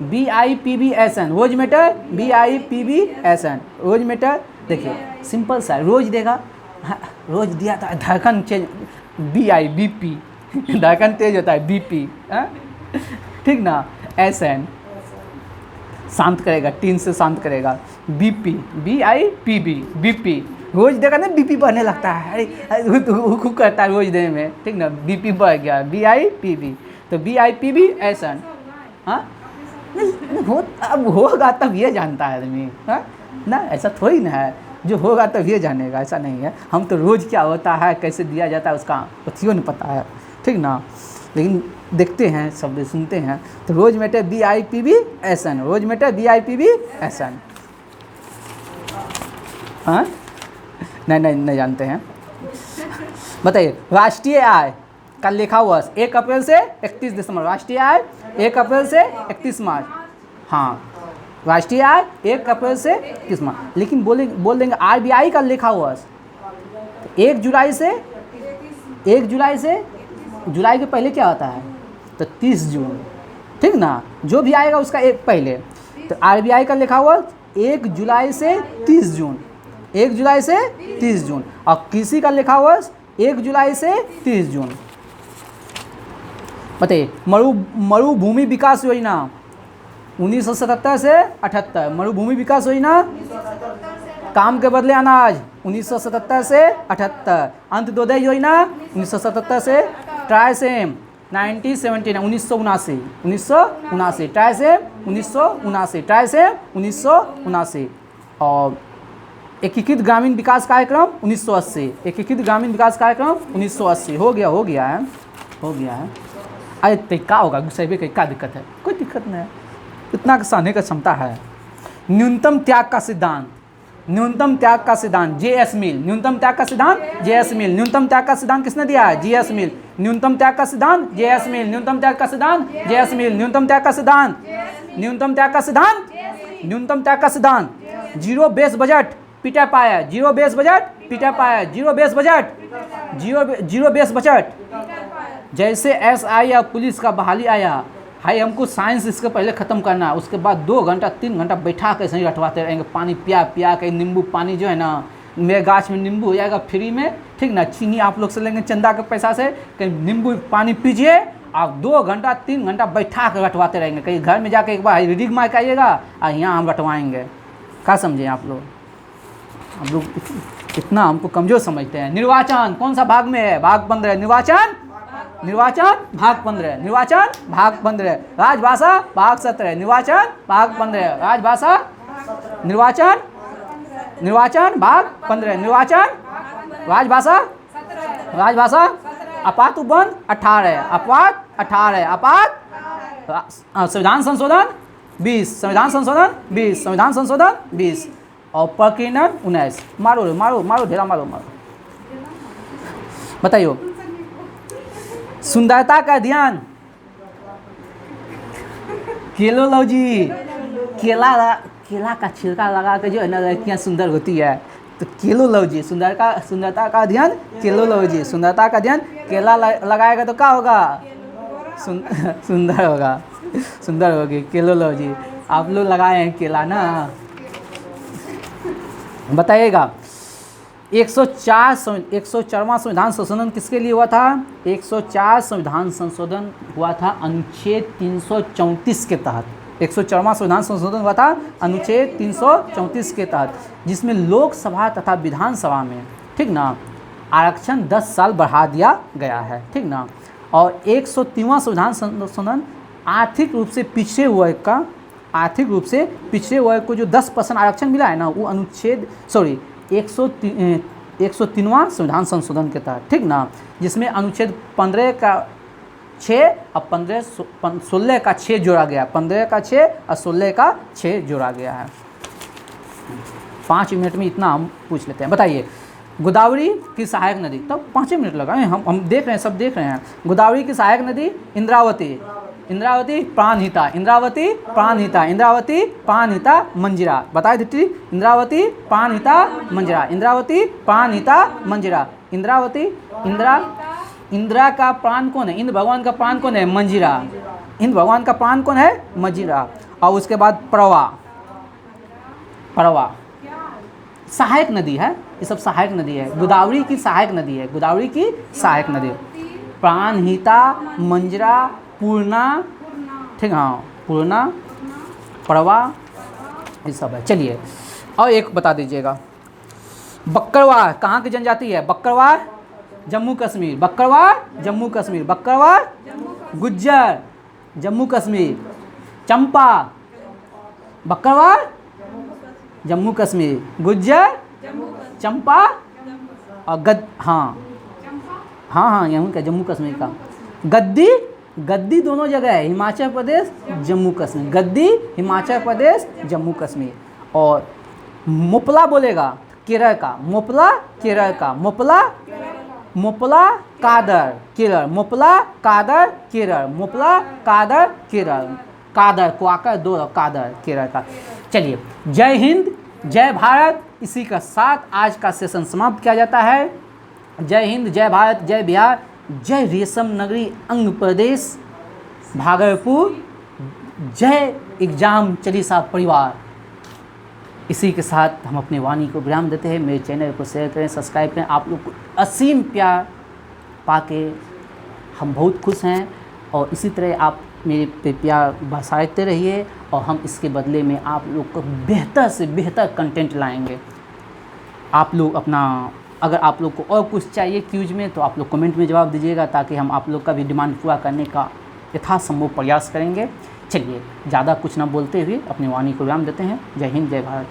BIPBSN, रोज मैटर, BIPBSN, रोज मैटर। देखिए सिंपल सा, रोज देगा, रोज दिया था, धड़कन चेंज, BP, धड़कन तेज होता है, BP, ठीक ना? SN शांत करेगा, टीन से शांत करेगा। BIPB, BP, रोज देगा ना, BP बढ़ने लगता है, अरे हुक करता है रोज देने में, ठीक ना? BP बढ़ गया, BIPB, तो BIPBSN। हाँ, अब होगा तब ये जानता है आदमी, ना? ऐसा थोड़ी ना है, जो होगा तब ये जानेगा, ऐसा नहीं है। हम तो रोज़ क्या होता है, कैसे दिया जाता है, उसका पथियों नहीं पता है, ठीक ना? लेकिन देखते हैं, शब्द सुनते हैं, तो रोज मैटर BIPBSN, रोज मैटर BIPBSN। हाँ, नहीं जानते हैं। बताइए, राष्ट्रीय आय का लेखा वर्ष 1 अप्रैल से 31 दिसंबर। राष्ट्रीय आय 1 अप्रैल से 31 मार्च। हाँ, राष्ट्रीय आय 1 अप्रैल से 31 मार्च। लेकिन बोल देंगे RBI का लेखा वर्ष 1 जुलाई से, 1 जुलाई से, जुलाई के पहले क्या होता है, तो 30 जून, ठीक ना? जो भी आएगा उसका एक पहले, तो RBI का लेखा वर्ष 1 जुलाई से 30 जून, 1 जुलाई से 30 जून। और कृषि का लेखा वर्ष 1 जुलाई से 30 जून। बताइए, मरुभूमि विकास योजना 1977 से 78, मरुभूमि विकास योजना, काम के बदले अनाज 1977 से 78, अंत्योदय योजना 1977 से, ट्राइसेम 1979, 1979, ट्राइसेम 1979, ट्राइसेम 1979। और एकीकृत ग्रामीण विकास कार्यक्रम 1980, एकीकृत ग्रामीण विकास कार्यक्रम 1980। हो गया है। अरे तरीका होगा, गुस्से भी क्या दिक्कत है? कोई दिक्कत नहीं है, इतना सहने का क्षमता है। न्यूनतम त्याग का सिद्धांत, न्यूनतम त्याग का सिद्धांत JS मिल, न्यूनतम त्याग का सिद्धांत JS मिल। न्यूनतम त्याग का सिद्धांत किसने दिया है? GS मिल। न्यूनतम त्याग का सिद्धांत JS मिल, न्यूनतम त्याग का सिद्धांत JS मिल, न्यूनतम त्याग का सिद्धांत, न्यूनतम त्याग का सिद्धांत, न्यूनतम त्याग का सिद्धांत। जीरो बेस बजट पिटा पाया, जीरो बेस बजट पिटा पाया, zero base budget, zero base budget. जैसे SI या पुलिस का बहाली आया, भाई हमको साइंस इसके पहले ख़त्म करना है, उसके बाद 2 घंटा 3 घंटा बैठा के सही रटवाते रहेंगे, पानी पिया के, नींबू पानी जो है ना, मेरे गाछ में नींबू हो जाएगा फ्री में, ठीक ना। चीनी आप लोग से लेंगे चंदा के पैसा से, कहीं नींबू पानी पीजिए, आप 2 घंटा 3 घंटा बैठा कर रटवाते रहेंगे। कहीं घर में जाके एक बार रीडिंग मार के आइएगा और यहाँ हम रटवाएंगे। क्या समझे आप लोग इतना हमको कमज़ोर समझते हैं। निर्वाचन कौन सा भाग में है? भाग 15। निर्वाचन भाग 15। निर्वाचन भाग 15। राजभाषा भाग 17। निर्वाचन भाग 15। राजभाषा निर्वाचन भाग 15। निर्वाचन राजभाषा अपात उपबंध 18। अपवाद 18। अपात संविधान संशोधन 20। संविधान संशोधन 20। संविधान संशोधन 20 और प्रकीर्णन 19। मारो ढेरा मारो। बताइए सुंदरता का ध्यान, केलोलॉजी, केला का छिलका लगा के जो है ना लड़कियाँ सुंदर होती है, तो केलोलॉजी सुंदरता का ध्यान, केलोलॉजी सुंदरता का ध्यान। केला लगाएगा तो क्या होगा? सुंदर होगी केलोलॉजी। आप लोग लगाए हैं केला ना। बताइएगा 104वां संविधान संशोधन किसके लिए हुआ था? 104 संविधान संशोधन हुआ था अनुच्छेद 334 के तहत। 104वां संविधान संशोधन हुआ था अनुच्छेद 334 के तहत, जिसमें लोकसभा तथा विधानसभा में, ठीक ना, आरक्षण 10 साल बढ़ा दिया गया है, ठीक ना। और 103वां संविधान संशोधन आर्थिक रूप से पिछड़े वर्ग को जो 10% आरक्षण मिला है ना, वो 103वां संविधान संशोधन के तहत, ठीक ना, जिसमें अनुच्छेद 15 का 6 और 16 का 6 जोड़ा गया। 15 का 6 और 16 का 6 जोड़ा गया है। 5 मिनट में इतना हम पूछ लेते हैं। बताइए गोदावरी की सहायक नदी, तब 5 मिनट लगा है, हम देख रहे हैं, सब देख रहे हैं। गोदावरी की सहायक नदी इंद्रावती प्राणहिता मंजिरा। बताए दीदी इंद्रावती प्राणहिता मंजिरा। इंद्रा का प्राण कौन है? इंद्र भगवान का प्राण कौन है? मंजिरा। इंद्र भगवान का प्राण कौन है? मंजिरा। और उसके बाद परवा सहायक नदी है। ये सब सहायक नदी है। गोदावरी की सहायक नदी। प्राणहिता, मंजिरा, पूर्णा, ठीक, हाँ, पूर्णा, परवा, ये सब है। चलिए और एक बता दीजिएगा, बक्करवाल कहाँ की जनजाति है? बक्करवाल जम्मू कश्मीर। बक्करवाल गुज्जर जम्मू कश्मीर। चंपा बक्करवाल जम्मू कश्मीर, गुज्जर चंपा और हाँ यहाँ का जम्मू कश्मीर का। गद्दी दोनों जगह है, हिमाचल प्रदेश जम्मू कश्मीर। गद्दी हिमाचल प्रदेश जम्मू कश्मीर। और मोपला बोलेगा केरल का। मोपला कादर केरल। कादर को आकर 2 कादर केरल का। चलिए जय हिंद जय भारत, इसी का साथ आज का सेशन समाप्त किया जाता है। जय हिंद जय भारत जय बिहार, जय रेशम नगरी अंग प्रदेश भागलपुर, जय एग्जाम चलीसा परिवार। इसी के साथ हम अपनी वाणी को विराम देते हैं। मेरे चैनल को शेयर करें, सब्सक्राइब करें। आप लोग को असीम प्यार पाके हम बहुत खुश हैं और इसी तरह आप मेरे पे प्यार बरसाते रहिए और हम इसके बदले में आप लोग को बेहतर से बेहतर कंटेंट लाएंगे। आप लोग अपना, अगर आप लोग को और कुछ चाहिए क्यूज में तो आप लोग कमेंट में जवाब दीजिएगा, ताकि हम आप लोग का भी डिमांड पूरा करने का यथासंभव प्रयास करेंगे। चलिए ज़्यादा कुछ ना बोलते हुए अपनी वाणी को विराम देते हैं। जय हिंद जय भारत।